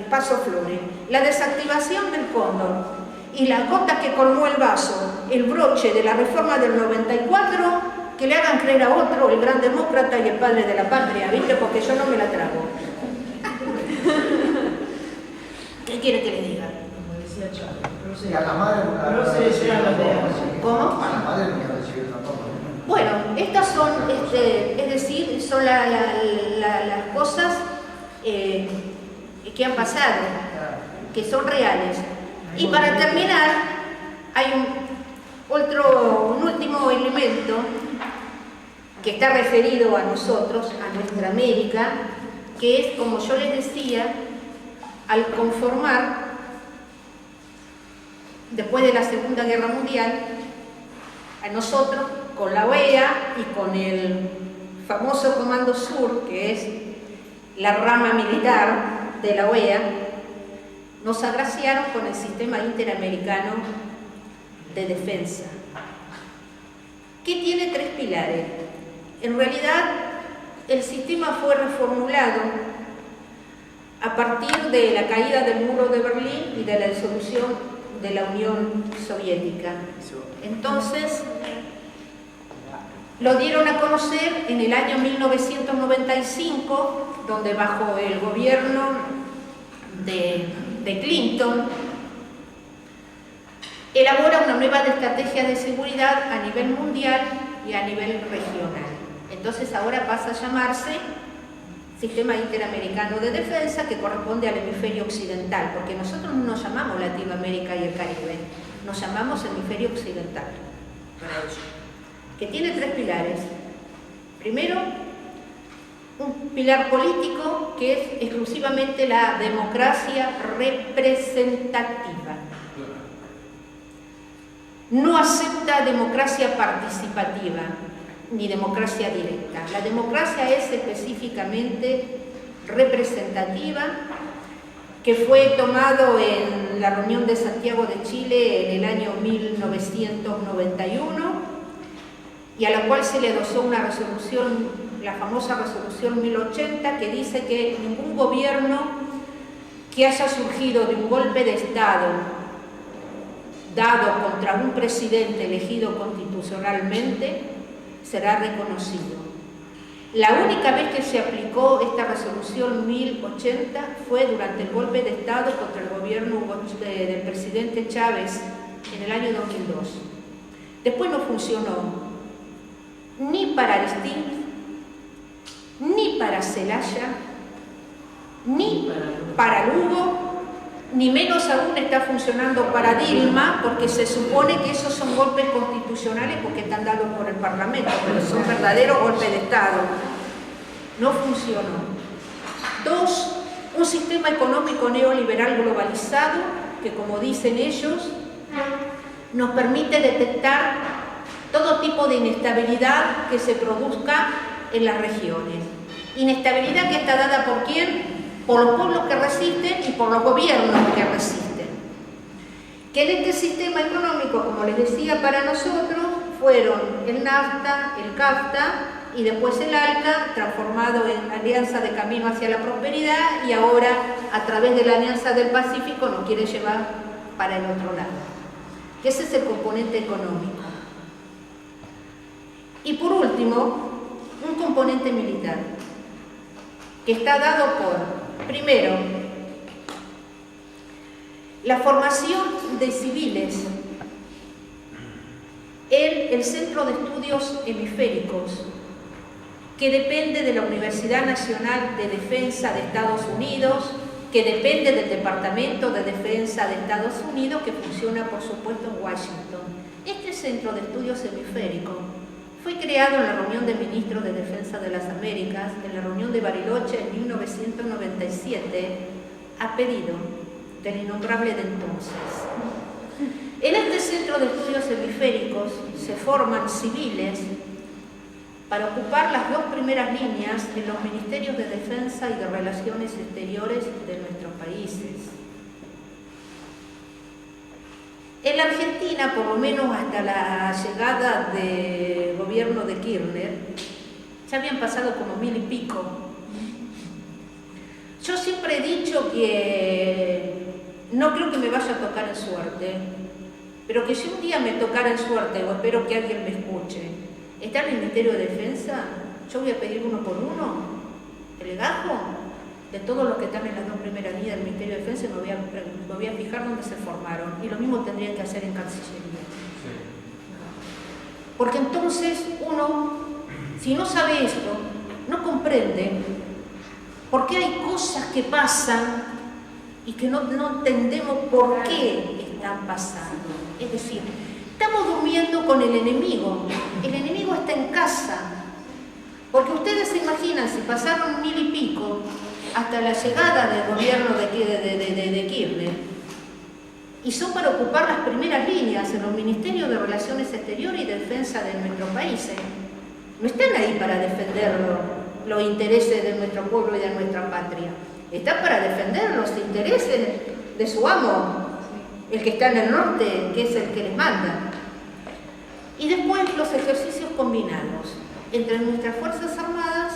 Paso Flores, la desactivación del Cóndor y la gota que colmó el vaso, el broche de la reforma del 94, que le hagan creer a otro, el gran demócrata y el padre de la patria, ¿viste? Porque yo no me la trago. ¿Qué quiere que le diga? Como decía Chávez. Sí, a la madre nunca No se decía la de- ¿Cómo? A la madre nunca recibió tampoco. Bueno, estas son, es decir, son las cosas que han pasado, que son reales. Y para terminar, hay un último elemento que está referido a nosotros, a nuestra América, que es, como yo les decía, al conformar, después de la Segunda Guerra Mundial, a nosotros, con la OEA y con el famoso Comando Sur, que es la rama militar de la OEA, nos agraciaron con el Sistema Interamericano de Defensa, que tiene 3 pilares. En realidad, el sistema fue reformulado a partir de la caída del muro de Berlín y de la disolución de la Unión Soviética. Entonces, lo dieron a conocer en el año 1995, donde bajo el gobierno de Clinton, elabora una nueva estrategia de seguridad a nivel mundial y a nivel regional. Entonces ahora pasa a llamarse Sistema Interamericano de Defensa, que corresponde al hemisferio occidental, porque nosotros no nos llamamos Latinoamérica y el Caribe, nos llamamos hemisferio occidental, que tiene 3 pilares. Primero, un pilar político que es exclusivamente la democracia representativa. No acepta democracia participativa ni democracia directa. La democracia es específicamente representativa, que fue tomado en la reunión de Santiago de Chile en el año 1991 y a la cual se le adosó una resolución, la famosa resolución 1080, que dice que ningún gobierno que haya surgido de un golpe de Estado dado contra un presidente elegido constitucionalmente será reconocido. La única vez que se aplicó esta resolución 1080 fue durante el golpe de Estado contra el gobierno del presidente Chávez en el año 2002. Después no funcionó ni para Aristide, ni para Zelaya, ni para Lugo, ni menos aún está funcionando para Dilma, porque se supone que esos son golpes constitucionales porque están dados por el Parlamento, pero son verdaderos golpes de Estado. No funcionó. 2, un sistema económico neoliberal globalizado que, como dicen ellos, nos permite detectar todo tipo de inestabilidad que se produzca en las regiones. Inestabilidad que está dada ¿por quién? Por los pueblos que resisten y por los gobiernos que resisten. Que en este sistema económico, como les decía, para nosotros fueron el NAFTA, el CAFTA y después el ALCA, transformado en Alianza de Camino hacia la Prosperidad, y ahora a través de la Alianza del Pacífico nos quiere llevar para el otro lado. Que ese es el componente económico. Y por último, un componente militar, que está dado por, primero, la formación de civiles en el Centro de Estudios Hemisféricos, que depende de la Universidad Nacional de Defensa de Estados Unidos, que depende del Departamento de Defensa de Estados Unidos, que funciona, por supuesto, en Washington. Este Centro de Estudios Hemisféricos fue creado en la reunión de ministros de Defensa de las Américas, en la reunión de Bariloche en 1997, a pedido del innombrable de entonces. En este Centro de Estudios Hemisféricos se forman civiles para ocupar las dos primeras líneas en los ministerios de Defensa y de Relaciones Exteriores de nuestros países. En la Argentina, por lo menos hasta la llegada del gobierno de Kirchner, ya habían pasado como 1000 y pico. Yo siempre he dicho que no creo que me vaya a tocar en suerte, pero que si un día me tocara en suerte, o espero que alguien me escuche, está en el Ministerio de Defensa, yo voy a pedir uno por uno el legajo de todos los que están en las dos primeras líneas del Ministerio de Defensa, y me voy a fijar dónde se formaron, y lo mismo tendrían que hacer en Cancillería. Porque entonces uno, si no sabe esto, no comprende por qué hay cosas que pasan y que no entendemos por qué están pasando. Es decir, estamos durmiendo con el enemigo está en casa, porque ustedes se imaginan, si pasaron 1000 y pico hasta la llegada del gobierno de Kirchner, y son para ocupar las primeras líneas en los ministerios de Relaciones Exteriores y Defensa de nuestros países, no están ahí para defender los intereses de nuestro pueblo y de nuestra patria, están para defender los intereses de su amo, el que está en el norte, que es el que les manda. Y después los ejercicios combinados entre nuestras Fuerzas Armadas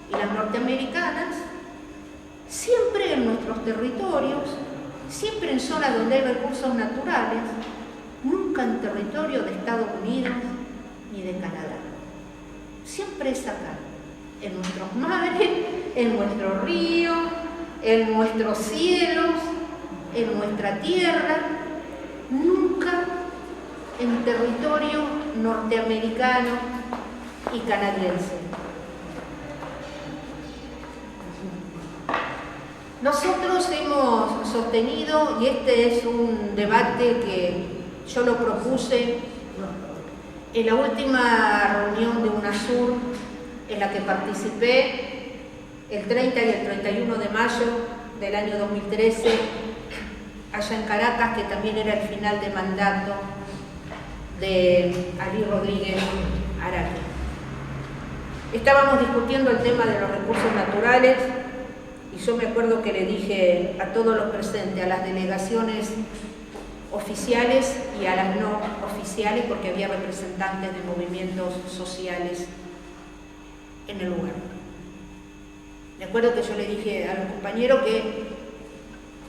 y las norteamericanas, siempre en nuestros territorios, siempre en zonas donde hay recursos naturales, nunca en territorio de Estados Unidos ni de Canadá. Siempre es acá, en nuestros mares, en nuestros ríos, en nuestros cielos, en nuestra tierra, nunca en territorio norteamericano y canadiense. Nosotros hemos sostenido, y este es un debate que yo lo propuse en la última reunión de UNASUR, en la que participé el 30 y el 31 de mayo del año 2013, allá en Caracas, que también era el final de mandato de Ali Rodríguez Araque. Estábamos discutiendo el tema de los recursos naturales, y yo me acuerdo que le dije a todos los presentes, a las delegaciones oficiales y a las no oficiales, porque había representantes de movimientos sociales en el lugar. Me acuerdo que yo le dije a los compañeros que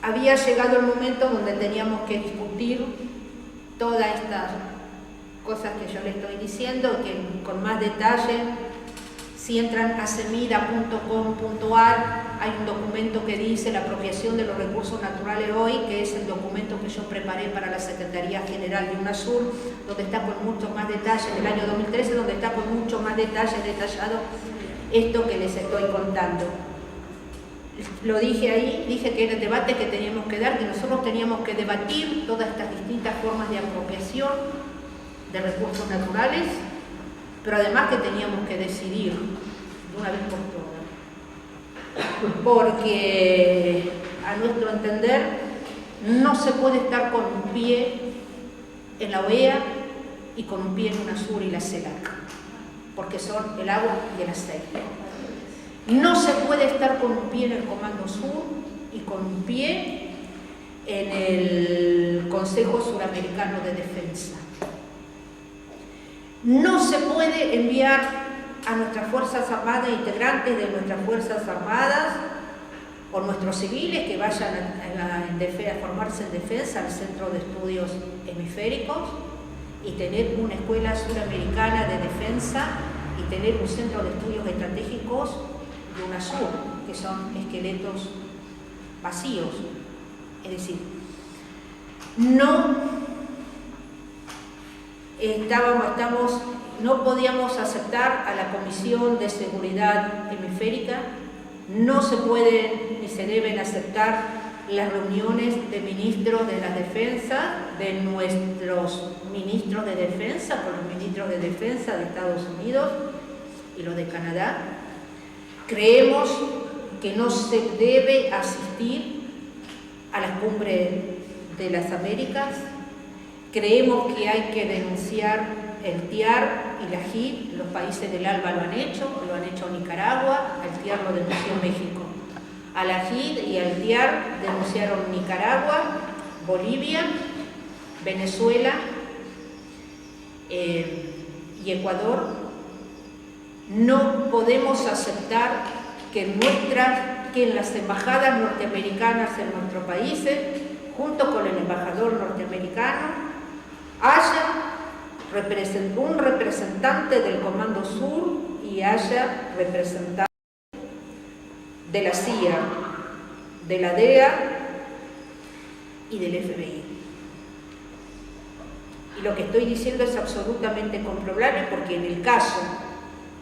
había llegado el momento donde teníamos que discutir todas estas cosas que yo le estoy diciendo, que con más detalle, si entran a semida.com.ar, hay un documento que dice la apropiación de los recursos naturales hoy, que es el documento que yo preparé para la Secretaría General de UNASUR, donde está con mucho más detalle, del año 2013, donde está con mucho más detalle detallado esto que les estoy contando. Lo dije ahí, dije que era el debate que teníamos que dar, que nosotros teníamos que debatir todas estas distintas formas de apropiación de recursos naturales, pero además que teníamos que decidir de una vez por todas. Porque, a nuestro entender, no se puede estar con un pie en la OEA y con un pie en UNASUR y la CELAC, porque son el agua y el aceite. No se puede estar con un pie en el Comando Sur y con un pie en el Consejo Suramericano de Defensa. No se puede enviar a nuestras Fuerzas Armadas, integrantes de nuestras Fuerzas Armadas, o nuestros civiles que vayan a formarse en defensa al Centro de Estudios Hemisféricos y tener una escuela suramericana de defensa y tener un centro de estudios estratégicos de UNASUR, que son esqueletos vacíos. Es decir, no podíamos aceptar a la Comisión de Seguridad Hemisférica No se pueden ni se deben aceptar las reuniones de ministros de la defensa, de nuestros ministros de defensa, con los ministros de defensa de Estados Unidos y los de Canadá. Creemos que no se debe asistir a las cumbres de las Américas. Creemos que hay que denunciar el TIAR y la JIP. Los países del ALBA lo han hecho Nicaragua, al TIAR lo denunció México. A la JIP y al TIAR denunciaron Nicaragua, Bolivia, Venezuela y Ecuador. No podemos aceptar que en las embajadas norteamericanas en nuestros países, junto con el embajador norteamericano, haya un representante del Comando Sur y haya representantes de la CIA, de la DEA y del FBI. Y lo que estoy diciendo es absolutamente comprobable, porque en el caso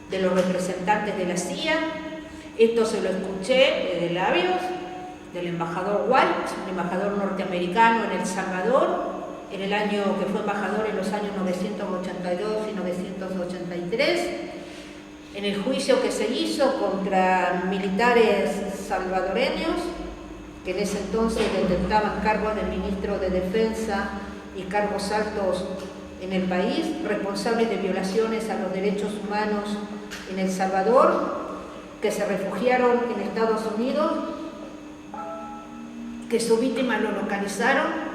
de los representantes de la CIA, esto se lo escuché de labios del embajador White, un embajador norteamericano en El Salvador, en el año que fue embajador en los años 982 y 983, en el juicio que se hizo contra militares salvadoreños, que en ese entonces detentaban cargos de ministro de Defensa y cargos altos en el país, responsables de violaciones a los derechos humanos en El Salvador, que se refugiaron en Estados Unidos, que su víctima lo localizaron,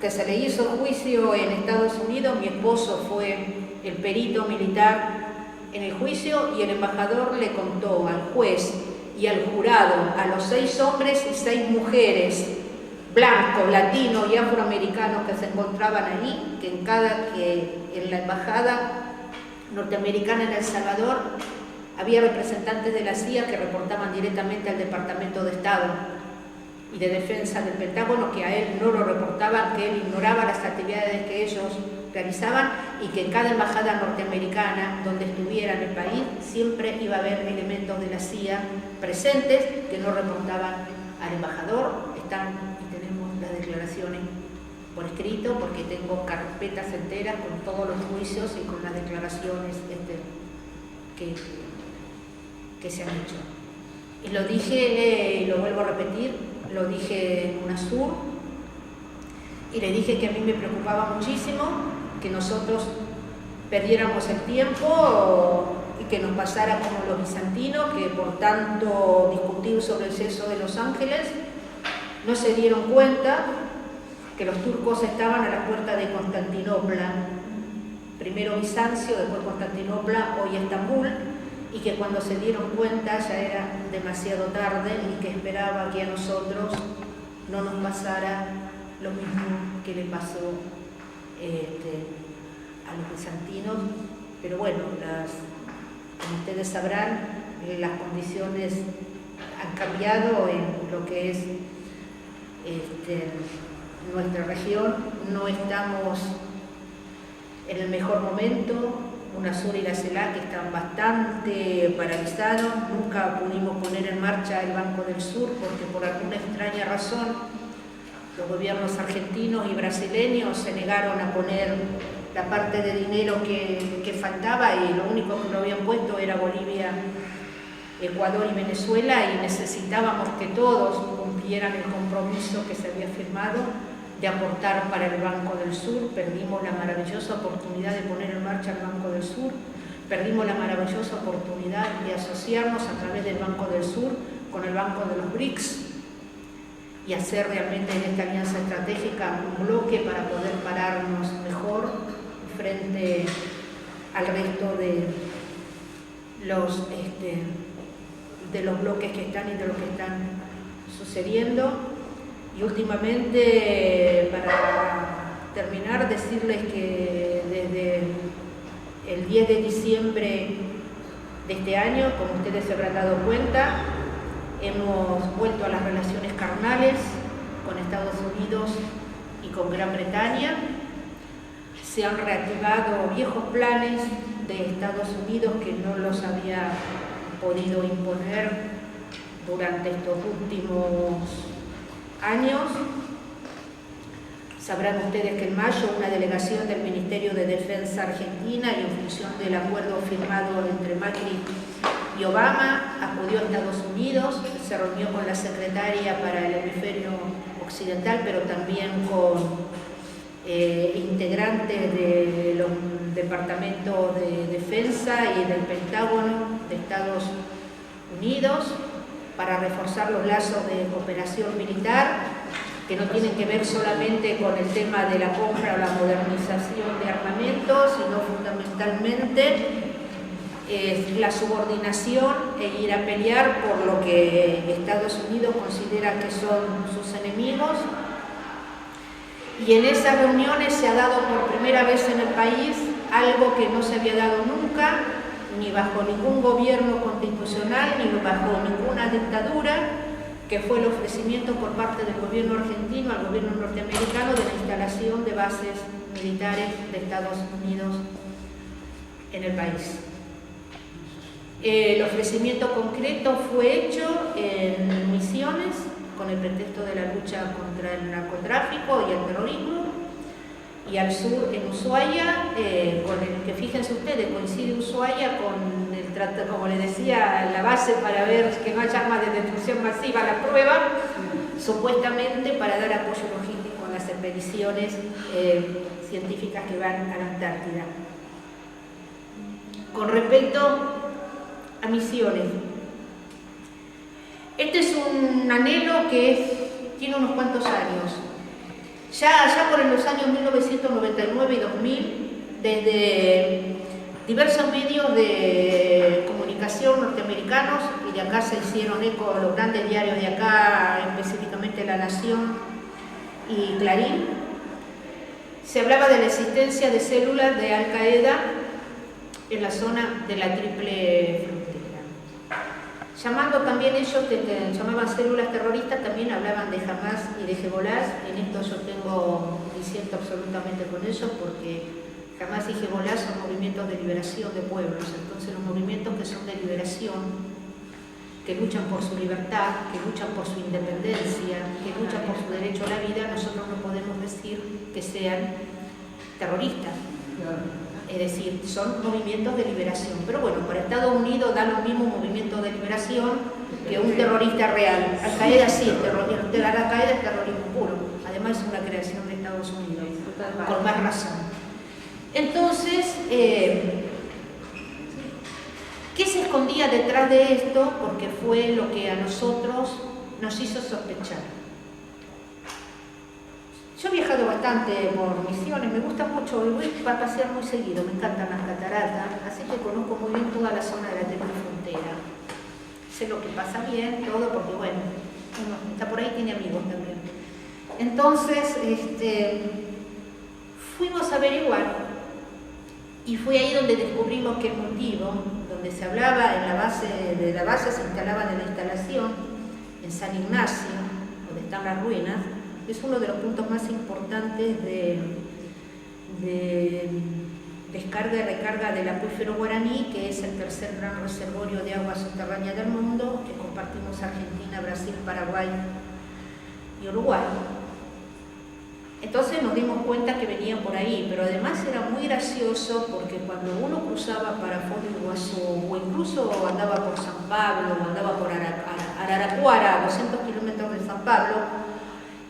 que se le hizo juicio en Estados Unidos. Mi esposo fue el perito militar en el juicio y el embajador le contó al juez y al jurado, a los 6 hombres y 6 mujeres, blancos, latinos y afroamericanos que se encontraban allí, que en la embajada norteamericana en El Salvador había representantes de la CIA que reportaban directamente al Departamento de Estado y de Defensa del Pentágono, que a él no lo reportaban, que él ignoraba las actividades que ellos realizaban, y que en cada embajada norteamericana donde estuviera en el país siempre iba a haber elementos de la CIA presentes que no reportaban al embajador. Están y tenemos las declaraciones por escrito, porque tengo carpetas enteras con todos los juicios y con las declaraciones que se han hecho. Y lo dije, y lo vuelvo a repetir, lo dije en UNASUR, y le dije que a mí me preocupaba muchísimo que nosotros perdiéramos el tiempo y que nos pasara como los bizantinos, que por tanto discutir sobre el censo de Los Ángeles no se dieron cuenta que los turcos estaban a la puerta de Constantinopla, primero Bizancio, después Constantinopla, hoy Estambul, y que cuando se dieron cuenta ya era demasiado tarde y que esperaba que a nosotros no nos pasara lo mismo que le pasó a los bizantinos. Pero bueno, como ustedes sabrán, las condiciones han cambiado en lo que es nuestra región. No estamos en el mejor momento. UNASUR y la CELAC están bastante paralizados. Nunca pudimos poner en marcha el Banco del Sur porque por alguna extraña razón los gobiernos argentinos y brasileños se negaron a poner la parte de dinero que faltaba, y lo único que lo habían puesto era Bolivia, Ecuador y Venezuela, y necesitábamos que todos cumplieran el compromiso que se había firmado de aportar para el Banco del Sur. Perdimos la maravillosa oportunidad de poner en marcha el Banco del Sur, perdimos la maravillosa oportunidad de asociarnos a través del Banco del Sur con el Banco de los BRICS y hacer realmente en esta alianza estratégica un bloque para poder pararnos mejor frente al resto de los bloques que están y de lo que están sucediendo. Y últimamente, para terminar, decirles que desde el 10 de diciembre de este año, como ustedes se habrán dado cuenta, hemos vuelto a las relaciones carnales con Estados Unidos y con Gran Bretaña. Se han reactivado viejos planes de Estados Unidos que no los había podido imponer durante estos últimos años. Sabrán ustedes que en mayo una delegación del Ministerio de Defensa Argentina, y en función del acuerdo firmado entre Macri y Obama, acudió a Estados Unidos, se reunió con la secretaria para el hemisferio occidental, pero también con integrantes de los departamentos de defensa y del Pentágono de Estados Unidos para reforzar los lazos de cooperación militar, que no tienen que ver solamente con el tema de la compra o la modernización de armamentos, sino fundamentalmente la subordinación e ir a pelear por lo que Estados Unidos considera que son sus enemigos. Y en esas reuniones se ha dado por primera vez en el país algo que no se había dado nunca, ni bajo ningún gobierno constitucional, ni bajo ninguna dictadura, que fue el ofrecimiento por parte del gobierno argentino al gobierno norteamericano de la instalación de bases militares de Estados Unidos en el país. El ofrecimiento concreto fue hecho en Misiones, con el pretexto de la lucha contra el narcotráfico y el terrorismo, y al sur en Ushuaia, con el que, fíjense ustedes, coincide Ushuaia con el tratado, como les decía, la base para ver que no haya armas de destrucción masiva, la prueba, supuestamente para dar apoyo logístico a las expediciones científicas que van a la Antártida. Con respecto a Misiones, este es un anhelo que tiene unos cuantos años. Ya por los años 1999 y 2000, desde diversos medios de comunicación norteamericanos, y de acá se hicieron eco los grandes diarios de acá, específicamente La Nación y Clarín, se hablaba de la existencia de células de Al Qaeda en la zona de la Triple Frontera. Llamando también ellos, que llamaban células terroristas, también hablaban de Hamas y de Hezbollah. En esto yo tengo diciendo absolutamente con ellos, porque Hamas y Hezbollah son movimientos de liberación de pueblos. Entonces los movimientos que son de liberación, que luchan por su libertad, que luchan por su independencia, que luchan por su derecho a la vida, nosotros no podemos decir que sean terroristas. Es decir, son movimientos de liberación. Pero bueno, para Estados Unidos da lo mismo un movimiento de liberación que un terrorista real. Al Qaeda sí es terrorismo, Al Qaeda es terrorismo puro. Además es una creación de Estados Unidos, con más razón. Entonces, ¿qué se escondía detrás de esto? Porque fue lo que a nosotros nos hizo sospechar. Yo he viajado bastante por Misiones, me gusta mucho, voy a pasear muy seguido, me encantan las cataratas, así que conozco muy bien toda la zona de la Triple Frontera. Sé lo que pasa bien, todo, porque bueno, uno está por ahí, tiene amigos también. Entonces, fuimos a averiguar, y fue ahí donde descubrimos que el motivo, donde se hablaba de la base se instalaba de la instalación en San Ignacio, donde están las ruinas, es uno de los puntos más importantes de descarga y recarga del acuífero Guaraní, que es el tercer gran reservorio de agua subterránea del mundo, que compartimos Argentina, Brasil, Paraguay y Uruguay. Entonces nos dimos cuenta que venían por ahí, pero además era muy gracioso porque cuando uno cruzaba para Foz de Iguazú, o incluso andaba por San Pablo, o andaba por Araraquara, a 200 kilómetros de San Pablo,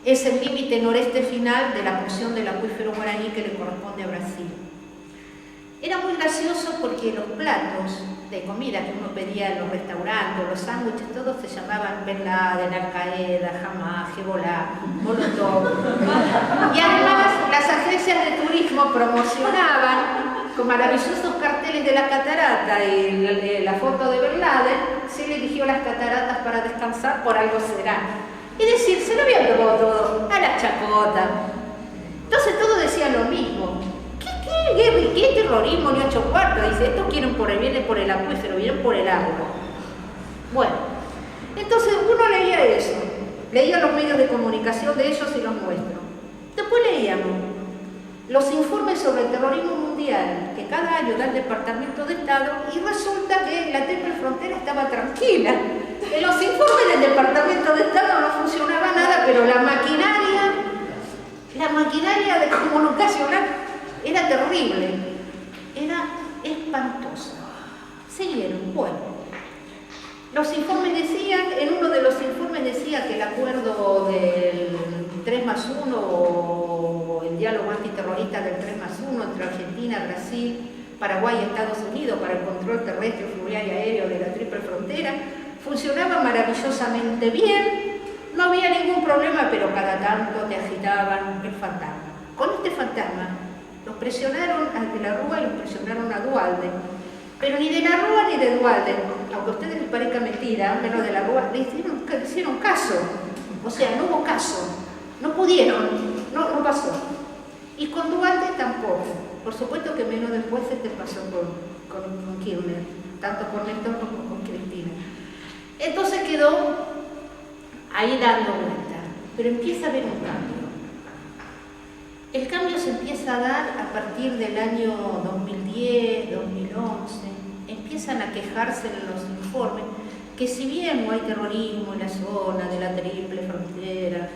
es el límite noreste final de la porción del acuífero Guaraní que le corresponde a Brasil. Era muy gracioso porque los platos de comida que uno pedía en los restaurantes, los sándwiches, todos se llamaban Bin Laden, Al Qaeda, Hamas, Hezbollah, Molotov. Y además las agencias de turismo promocionaban con maravillosos carteles de la catarata y la foto de Bin Laden. Se le eligió las cataratas para descansar, por algo será. Es decir, se lo había probado todo, a la chacota. Entonces todos decían lo mismo. ¿Qué terrorismo ni 8 cuartos? Dice, estos vienen por el acuífero, vienen por el agua. Bueno, entonces uno leía eso, leía los medios de comunicación de ellos y los nuestros. Después leíamos los informes sobre el terrorismo mundial que cada año da el Departamento de Estado, y resulta que la Triple Frontera estaba tranquila. En los informes del Departamento de Estado no funcionaba nada, pero la maquinaria de comunicacional era terrible, era espantosa. Siguieron, bueno. Los informes decían, en uno de los informes decía que el acuerdo del 3+1 o el diálogo antiterrorista del 3+1 entre Argentina, Brasil, Paraguay y Estados Unidos para el control terrestre, fluvial y aéreo de la triple frontera funcionaba maravillosamente bien, no había ningún problema, pero cada tanto te agitaban el fantasma. Con este fantasma los presionaron a De la Rúa y los presionaron a Duhalde, pero ni De la Rúa ni de Duhalde, aunque a ustedes les parezca mentira, menos De la Rúa, le hicieron caso, o sea, no hubo caso, no pudieron, no pasó. Y con Duhalde tampoco. Por supuesto que menos después pasó con Kirchner, tanto con Néstor como con Cristina. Entonces quedó ahí dando vuelta, pero empieza a haber un cambio. El cambio se empieza a dar a partir del año 2010, 2011. Empiezan a quejarse en los informes que si bien no hay terrorismo en la zona de la triple frontera,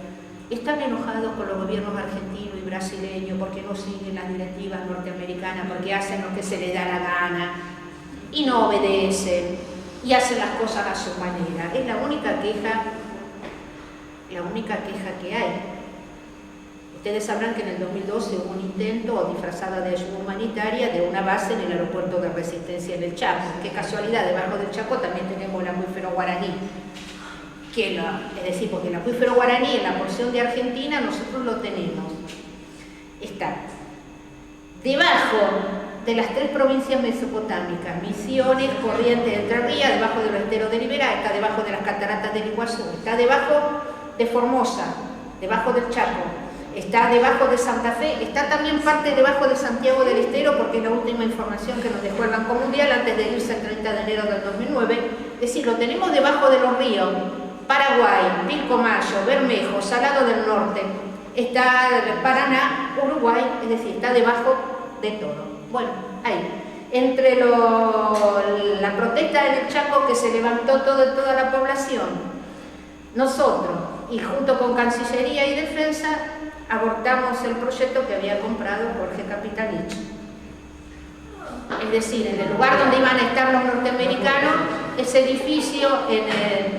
están enojados con los gobiernos argentino y brasileño porque no siguen las directivas norteamericanas, porque hacen lo que se les da la gana y no obedecen y hacen las cosas a su manera. Es la única queja que hay. Ustedes sabrán que en el 2012 hubo un intento disfrazado de ayuda humanitaria de una base en el aeropuerto de Resistencia del Chaco. Qué casualidad, debajo del Chaco también tenemos el acuífero guaraní. Es decir, porque el acuífero guaraní en la porción de Argentina nosotros lo tenemos. Está debajo de las 3 provincias mesopotámicas, Misiones, Corrientes, Entre Ríos, debajo de los esteros de Liberá, está debajo de las cataratas del Iguazú, está debajo de Formosa, debajo del Chaco, está debajo de Santa Fe, está también parte debajo de Santiago del Estero, porque es la última información que nos dejó el Banco Mundial antes de irse el 30 de enero del 2009, es decir, lo tenemos debajo de los ríos Paraguay, Pilcomayo, Bermejo, Salado del Norte, está Paraná, Uruguay, es decir, está debajo de todo. Bueno, ahí, entre la protesta en el Chaco que se levantó toda la población, nosotros, y junto con Cancillería y Defensa, abortamos el proyecto que había comprado Jorge Capitanich. Es decir, en el lugar donde iban a estar los norteamericanos, ese edificio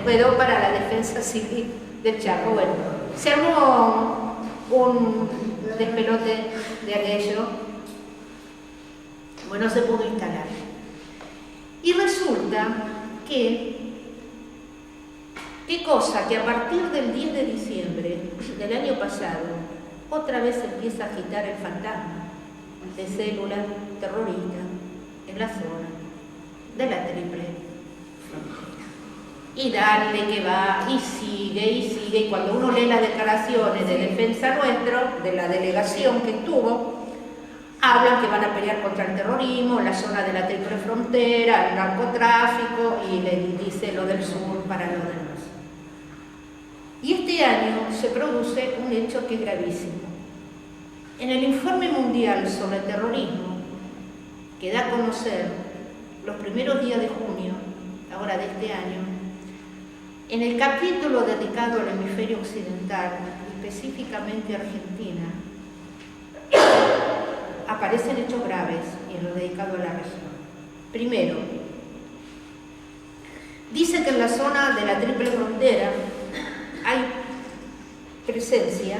quedó para la defensa civil del Chaco. Bueno, se armó un despelote de aquello, bueno, se pudo instalar. Y resulta que, ¿qué cosa? Que a partir del 10 de diciembre del año pasado, otra vez se empieza a agitar el fantasma de células terroristas en la zona de la triple frontera. Y darle que va, y sigue, y cuando uno lee las declaraciones de defensa nuestro, de la delegación que estuvo, hablan que van a pelear contra el terrorismo, la zona de la triple frontera, el narcotráfico, y le dice lo del sur para lo demás. Y este año se produce un hecho que es gravísimo. En el informe mundial sobre terrorismo, que da a conocer los primeros días de junio, ahora de este año, en el capítulo dedicado al hemisferio occidental, específicamente a Argentina, aparecen hechos graves en lo dedicado a la región. Primero, dice que en la zona de la triple frontera hay presencia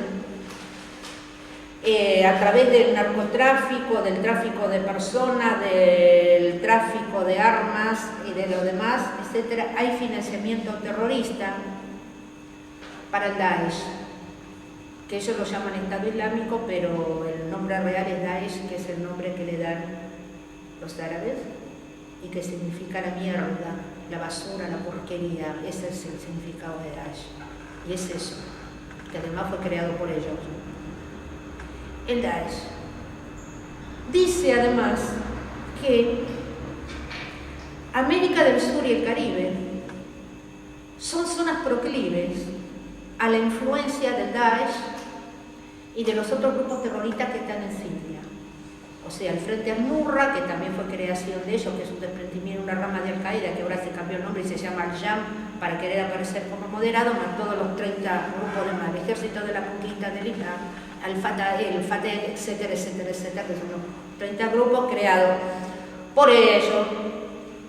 a través del narcotráfico, del tráfico de personas, del tráfico de armas y de lo demás, etc. Hay financiamiento terrorista para el Daesh, que ellos lo llaman Estado Islámico, pero el nombre real es Daesh, que es el nombre que le dan los árabes y que significa la mierda, la basura, la porquería. Ese es el significado de Daesh. Y es eso, que además fue creado por ellos. El Daesh dice además que América del Sur y el Caribe son zonas proclives a la influencia del Daesh y de los otros grupos terroristas que están en Siria. O sea, el Frente Al-Nusra, que también fue creación de ellos, que es un desprendimiento, una rama de Al-Qaeda, que ahora se cambió el nombre y se llama Al-Jam para querer aparecer como moderado, más todos los 30 grupos de mal, Ejército de la Conquista del Islam, el Fatah, etcétera, etcétera, etcétera, que son los 30 grupos creados por ellos,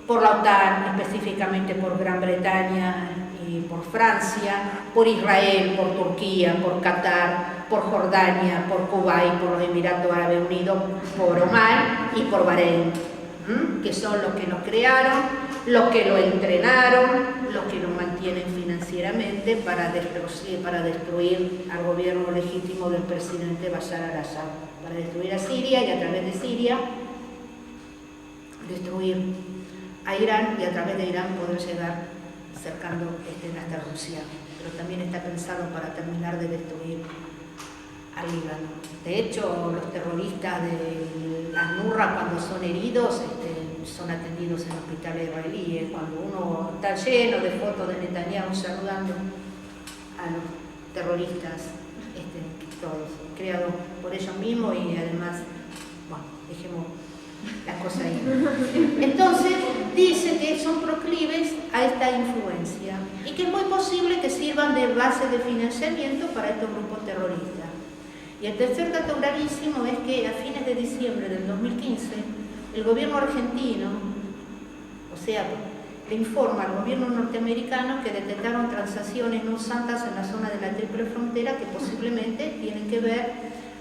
por la OTAN, específicamente por Gran Bretaña y por Francia, por Israel, por Turquía, por Qatar, por Jordania, por Kuwait, por los Emiratos Árabes Unidos, por Omán y por Bahrein, que son los que lo crearon, los que lo entrenaron, los que lo mantienen financieramente para destruir al gobierno legítimo del presidente Bashar al-Assad, para destruir a Siria y a través de Siria destruir a Irán y a través de Irán poder llegar cercando hasta Rusia, pero también está pensado para terminar de destruir al Líbano. De hecho, los terroristas de Al-Nusra, cuando son heridos, son atendidos en hospitales israelíes. Cuando uno está lleno de fotos de Netanyahu saludando a los terroristas, todos creados por ellos mismos y además, bueno, dejemos las cosas ahí. Entonces, dice que son proclives a esta influencia y que es muy posible que sirvan de base de financiamiento para estos grupos terroristas. Y el tercer dato gravísimo es que a fines de diciembre del 2015, el gobierno argentino, o sea, le informa al gobierno norteamericano que detectaron transacciones no santas en la zona de la Triple Frontera que posiblemente tienen que ver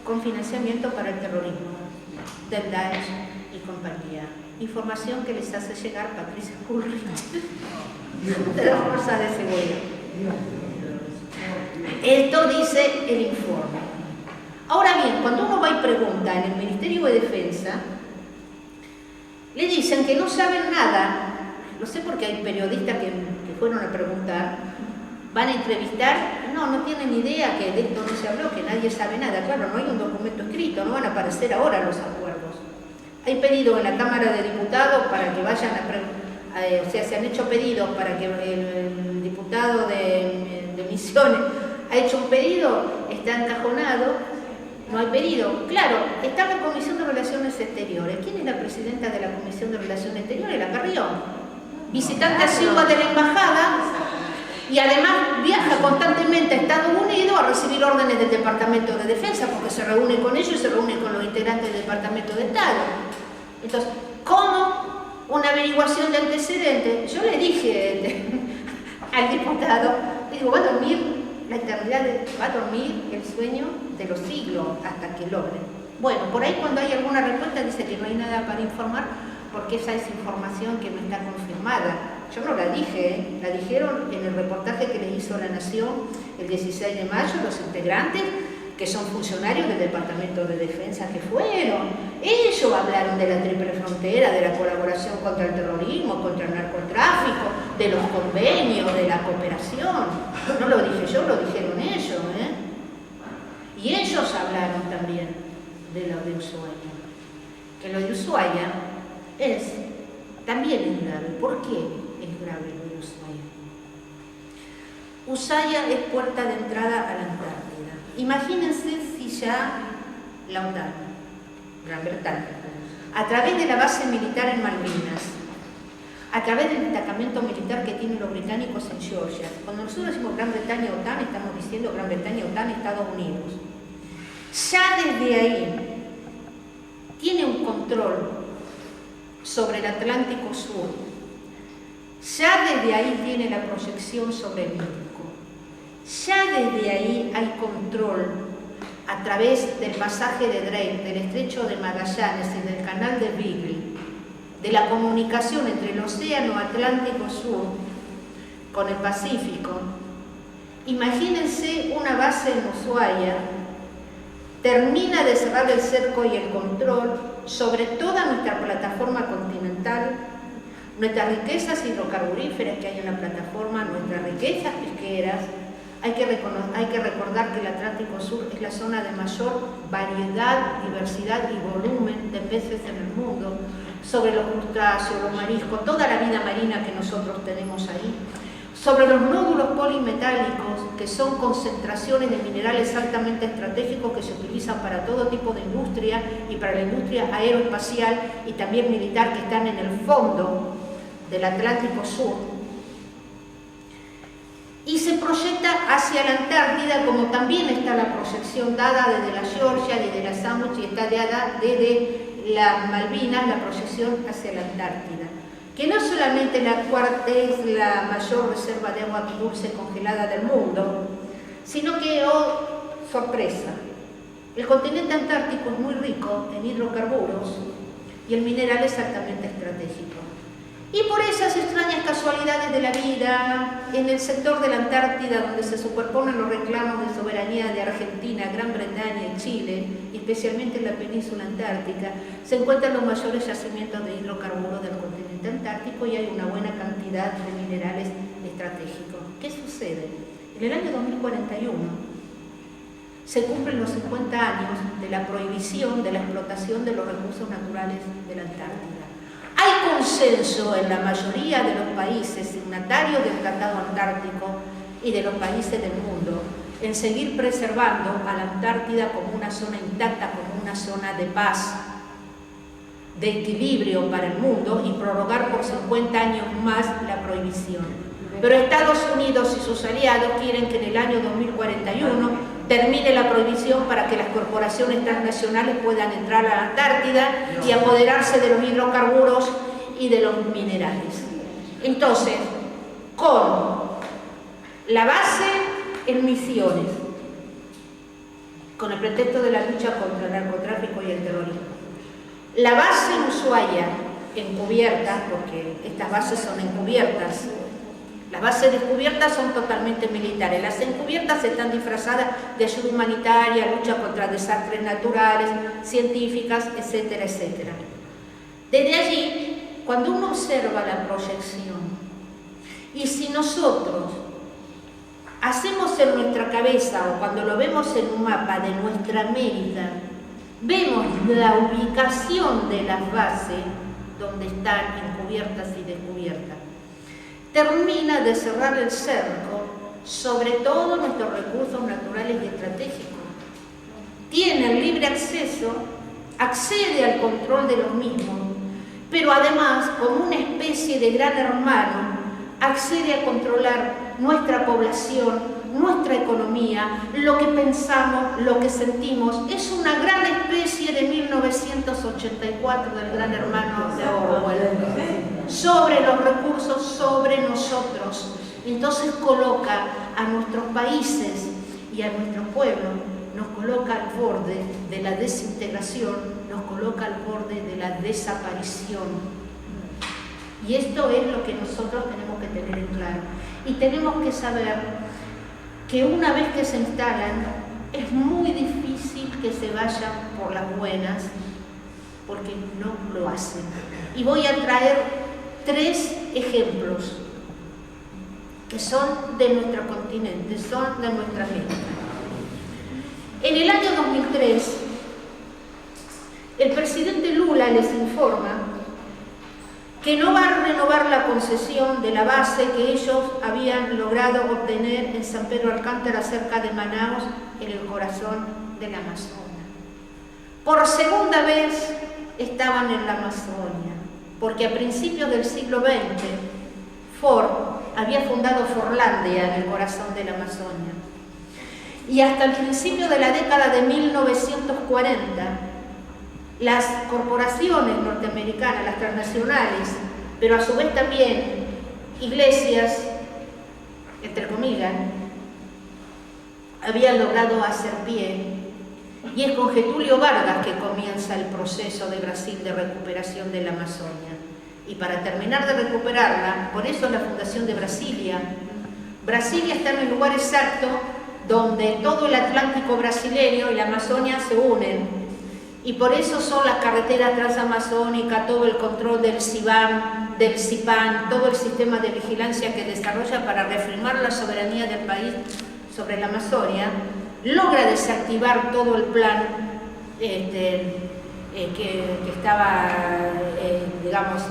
con financiamiento para el terrorismo del Daesh y compañía. Información que les hace llegar Patricia Bullrich de las fuerzas de seguridad. Esto dice el informe. Ahora bien, cuando uno va y pregunta en el Ministerio de Defensa, le dicen que no saben nada. Lo sé porque hay periodistas que fueron a preguntar, van a entrevistar, no tienen idea que de esto no se habló, que nadie sabe nada. Claro, no hay un documento escrito, no van a aparecer ahora los acuerdos. Hay pedidos en la Cámara de Diputados para que vayan a o sea, se han hecho pedidos para que el diputado de Misiones ha hecho un pedido, está encajonado. No hay pedido. Claro, está la Comisión de Relaciones Exteriores. ¿Quién es la presidenta de la Comisión de Relaciones Exteriores? La Carrión. Visitante asigua de la embajada y además viaja constantemente a Estados Unidos a recibir órdenes del Departamento de Defensa porque se reúne con ellos y se reúne con los integrantes del Departamento de Estado. Entonces, ¿cómo una averiguación de antecedentes? Yo le dije al diputado, le digo, va a dormir la eternidad, va a dormir el sueño de los siglos hasta que logren. Bueno, por ahí cuando hay alguna respuesta dice que no hay nada para informar porque esa es información que no está confirmada. Yo no la dije, la dijeron en el reportaje que le hizo La Nación el 16 de mayo los integrantes que son funcionarios del Departamento de Defensa que fueron. Ellos hablaron de la Triple Frontera, de la colaboración contra el terrorismo, contra el narcotráfico, de los convenios, de la cooperación. No lo dije yo, lo dijeron ellos, Y ellos hablaron también de lo de Ushuaia. Que lo de Ushuaia también es grave. ¿Por qué es grave lo de Ushuaia? Ushuaia es puerta de entrada a la Antártida. Imagínense si ya la OTAN, Gran Bretaña, a través de la base militar en Malvinas, a través del destacamento militar que tienen los británicos en Georgia. Cuando nosotros decimos Gran Bretaña OTAN, estamos diciendo Gran Bretaña OTAN Estados Unidos. Ya desde ahí tiene un control sobre el Atlántico Sur. Ya desde ahí tiene la proyección sobre el Índico. Ya desde ahí hay control a través del pasaje de Drake, del estrecho de Magallanes y del canal de Beagle, de la comunicación entre el océano Atlántico Sur con el Pacífico. Imagínense una base en Ushuaia, termina de cerrar el cerco y el control sobre toda nuestra plataforma continental, nuestras riquezas hidrocarburíferas que hay en la plataforma, nuestras riquezas pesqueras. Hay que recordar que el Atlántico Sur es la zona de mayor variedad, diversidad y volumen de peces en el mundo, sobre los crustáceos, los mariscos, toda la vida marina que nosotros tenemos ahí, sobre los nódulos polimetálicos, que son concentraciones de minerales altamente estratégicos que se utilizan para todo tipo de industria y para la industria aeroespacial y también militar que están en el fondo del Atlántico Sur. y se proyecta hacia la Antártida, como también está la proyección dada desde la Georgia y de la Sandwich, y está dada desde las Malvinas, la proyección hacia la Antártida, que no solamente es la mayor reserva de agua dulce congelada del mundo, sino que, oh sorpresa, el continente antártico es muy rico en hidrocarburos y el mineral es altamente estratégico. Y por esas extrañas casualidades de la vida, en el sector de la Antártida, donde se superponen los reclamos de soberanía de Argentina, Gran Bretaña y Chile, y especialmente en la península antártica, se encuentran los mayores yacimientos de hidrocarburos del continente antártico y hay una buena cantidad de minerales estratégicos. ¿Qué sucede? En el año 2041 se cumplen los 50 años de la prohibición de la explotación de los recursos naturales de la Antártida. Hay consenso en la mayoría de los países signatarios del Tratado Antártico y de los países del mundo en seguir preservando a la Antártida como una zona intacta, como una zona de paz, de equilibrio para el mundo y prorrogar por 50 años más la prohibición. Pero Estados Unidos y sus aliados quieren que en el año 2041 termine la prohibición para que las corporaciones transnacionales puedan entrar a la Antártida y apoderarse de los hidrocarburos y de los minerales. Entonces, con la base en Misiones, con el pretexto de la lucha contra el narcotráfico y el terrorismo, la base en Ushuaia, encubierta, porque estas bases son encubiertas. Las bases descubiertas son totalmente militares, las encubiertas están disfrazadas de ayuda humanitaria, lucha contra desastres naturales, científicas, etcétera, etcétera. Desde allí, cuando uno observa la proyección, y si nosotros hacemos en nuestra cabeza, o cuando lo vemos en un mapa de nuestra América, vemos la ubicación de las bases donde están encubiertas y descubiertas, termina de cerrar el cerco sobre todos nuestros recursos naturales y estratégicos. Tiene el libre acceso, accede al control de los mismos, pero además, como una especie de gran hermano, accede a controlar nuestra población, nuestra economía, lo que pensamos, lo que sentimos. Es una gran especie de 1984 del gran hermano de Orwell, sobre los recursos, sobre nosotros. Entonces coloca a nuestros países y a nuestros pueblos, nos coloca al borde de la desintegración, nos coloca al borde de la desaparición. Y esto es lo que nosotros tenemos que tener en claro. Y tenemos que saber que una vez que se instalan, es muy difícil que se vayan por las buenas, porque no lo hacen. Y voy a traer 3 ejemplos que son de nuestro continente, son de nuestra América. En el año 2003, el presidente Lula les informa que no va a renovar la concesión de la base que ellos habían logrado obtener en San Pedro Alcántara, cerca de Manaos, en el corazón de la Amazonia. Por segunda vez estaban en la Amazonia, porque a principios del siglo XX, Ford había fundado Forlandia en el corazón de la Amazonia. Y hasta el principio de la década de 1940, las corporaciones norteamericanas, las transnacionales, pero a su vez también iglesias, entre comillas, habían logrado hacer pie. Y es con Getúlio Vargas que comienza el proceso de Brasil de recuperación de la Amazonia. Y para terminar de recuperarla, por eso la fundación de Brasilia. Brasilia está en el lugar exacto donde todo el Atlántico brasileño y la Amazonia se unen. Y por eso son las carreteras transamazónicas, todo el control del CIBAN, del CIPAN, todo el sistema de vigilancia que desarrolla para reafirmar la soberanía del país sobre la Amazonia, logra desactivar todo el plan que estaba, digamos,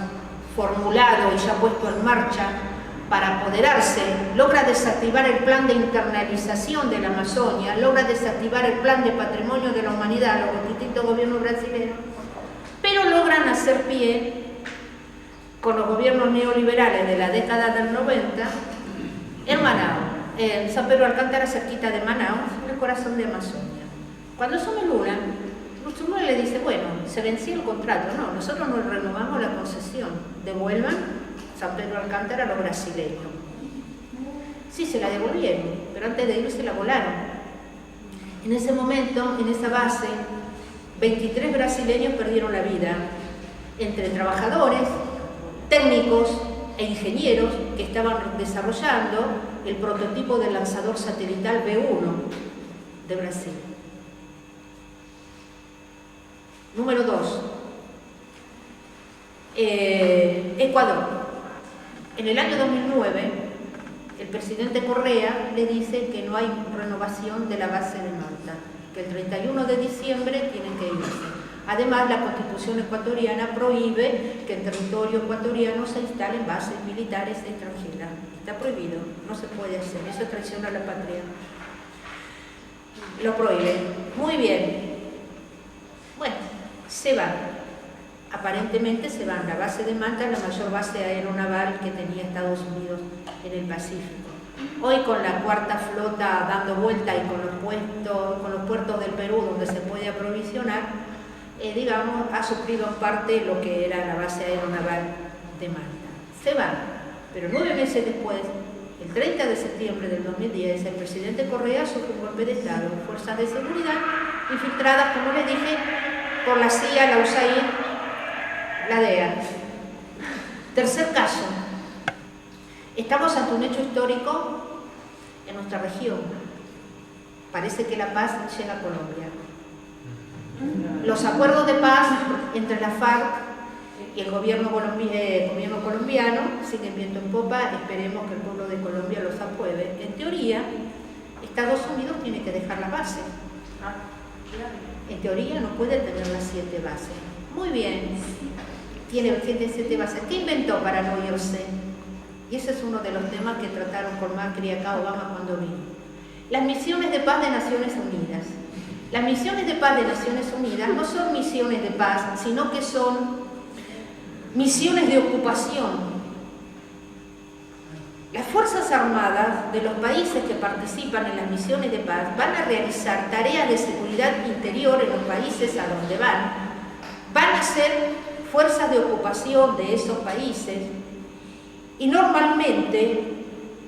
formulado y ya puesto en marcha para apoderarse, logra desactivar el plan de internalización de la Amazonia, logra desactivar el plan de patrimonio de la humanidad, los distintos gobiernos brasileños, pero logran hacer pie con los gobiernos neoliberales de la década del 90 en Manaos. en San Pedro Alcántara, cerquita de Manaus, en el corazón de Amazonia. Cuando asume Lula le dice, bueno, se venció el contrato, no, nosotros nos renovamos la concesión, devuelvan San Pedro Alcántara a los brasileños. Sí, se la devolvieron, pero antes de irse la volaron. En ese momento, en esa base, 23 brasileños perdieron la vida, entre trabajadores, técnicos e ingenieros que estaban desarrollando el prototipo del lanzador satelital B1 de Brasil. Número 2. Ecuador. En el año 2009, el presidente Correa le dice que no hay renovación de la base de Manta, que el 31 de diciembre tienen que irse. Además, la Constitución ecuatoriana prohíbe que en territorio ecuatoriano se instalen bases militares extranjeras. Está prohibido, no se puede hacer, eso es traición a la patria. Lo prohíbe. Muy bien. Bueno, se van. Aparentemente se van. La base de Manta es la mayor base aeronaval que tenía Estados Unidos en el Pacífico. Hoy, con la cuarta flota dando vuelta y con los puertos del Perú donde se puede aprovisionar, digamos, ha suplido en parte lo que era la base aeronaval de Manta. Se van, pero 9 meses después, el 30 de septiembre del 2010, el presidente Correa sufre un golpe de Estado, fuerzas de seguridad infiltradas, como les dije, por la CIA, la USAID, la DEA. Tercer caso, estamos ante un hecho histórico en nuestra región. Parece que la paz llega a Colombia. Los acuerdos de paz entre la FARC y el gobierno colombiano siguen viento en popa. Esperemos que el pueblo de Colombia los apruebe. En teoría, Estados Unidos tiene que dejar la base. En teoría no puede tener las 7 bases. Muy bien, tiene 7 bases. ¿Qué inventó para no irse? Y ese es uno de los temas que trataron con Macri acá Obama cuando vino. Las misiones de paz de Naciones Unidas. Las misiones de paz de Naciones Unidas no son misiones de paz, sino que son misiones de ocupación. Las Fuerzas Armadas de los países que participan en las misiones de paz van a realizar tareas de seguridad interior en los países a donde van a ser fuerzas de ocupación de esos países y normalmente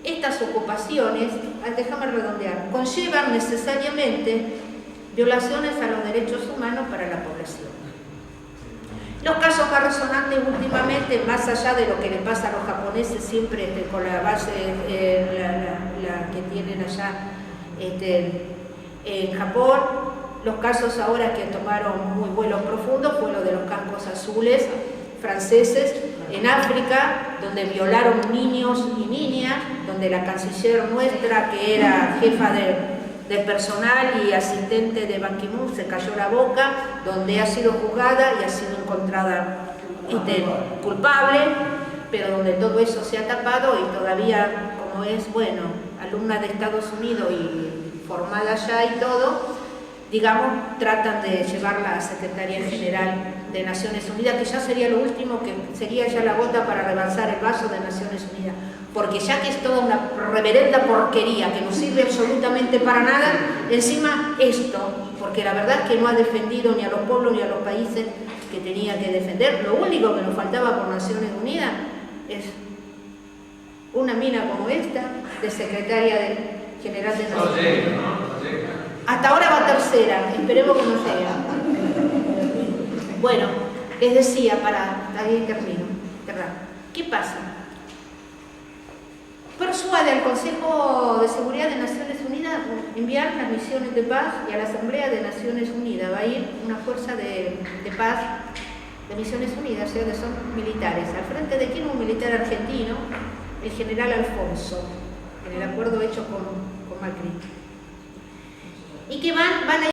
estas ocupaciones, déjame redondear, conllevan necesariamente violaciones a los derechos humanos para la población. Los casos más resonantes últimamente, más allá de lo que le pasa a los japoneses siempre con la base la que tienen allá en Japón, los casos ahora que tomaron muy vuelos profundos fue lo de los cascos azules franceses en África, donde violaron niños y niñas, donde la canciller nuestra, que era jefa de personal y asistente de Ban Ki-moon, se cayó la boca, donde ha sido juzgada y ha sido encontrada culpable, pero donde todo eso se ha tapado y todavía, como es, bueno, alumna de Estados Unidos y formada allá y todo, digamos, tratan de llevarla a Secretaría General de Naciones Unidas, que ya sería lo último, que sería ya la gota para rebalsar el vaso de Naciones Unidas, porque ya que es toda una reverenda porquería que no sirve absolutamente para nada, encima esto, porque la verdad es que no ha defendido ni a los pueblos ni a los países que tenía que defender. Lo único que nos faltaba por Naciones Unidas es una mina como esta de Secretaria General de Naciones Unidas. Hasta ahora va tercera, esperemos que no llegue. Bueno, les decía, ahí termino. ¿Qué pasa? Persuade al Consejo de Seguridad de Naciones Unidas enviar las misiones de paz y a la Asamblea de Naciones Unidas. Va a ir una fuerza de paz de Misiones Unidas, o sea, que son militares. ¿Al frente de quién? Un militar argentino, el general Alfonso, en el acuerdo hecho con Macri. Y que van a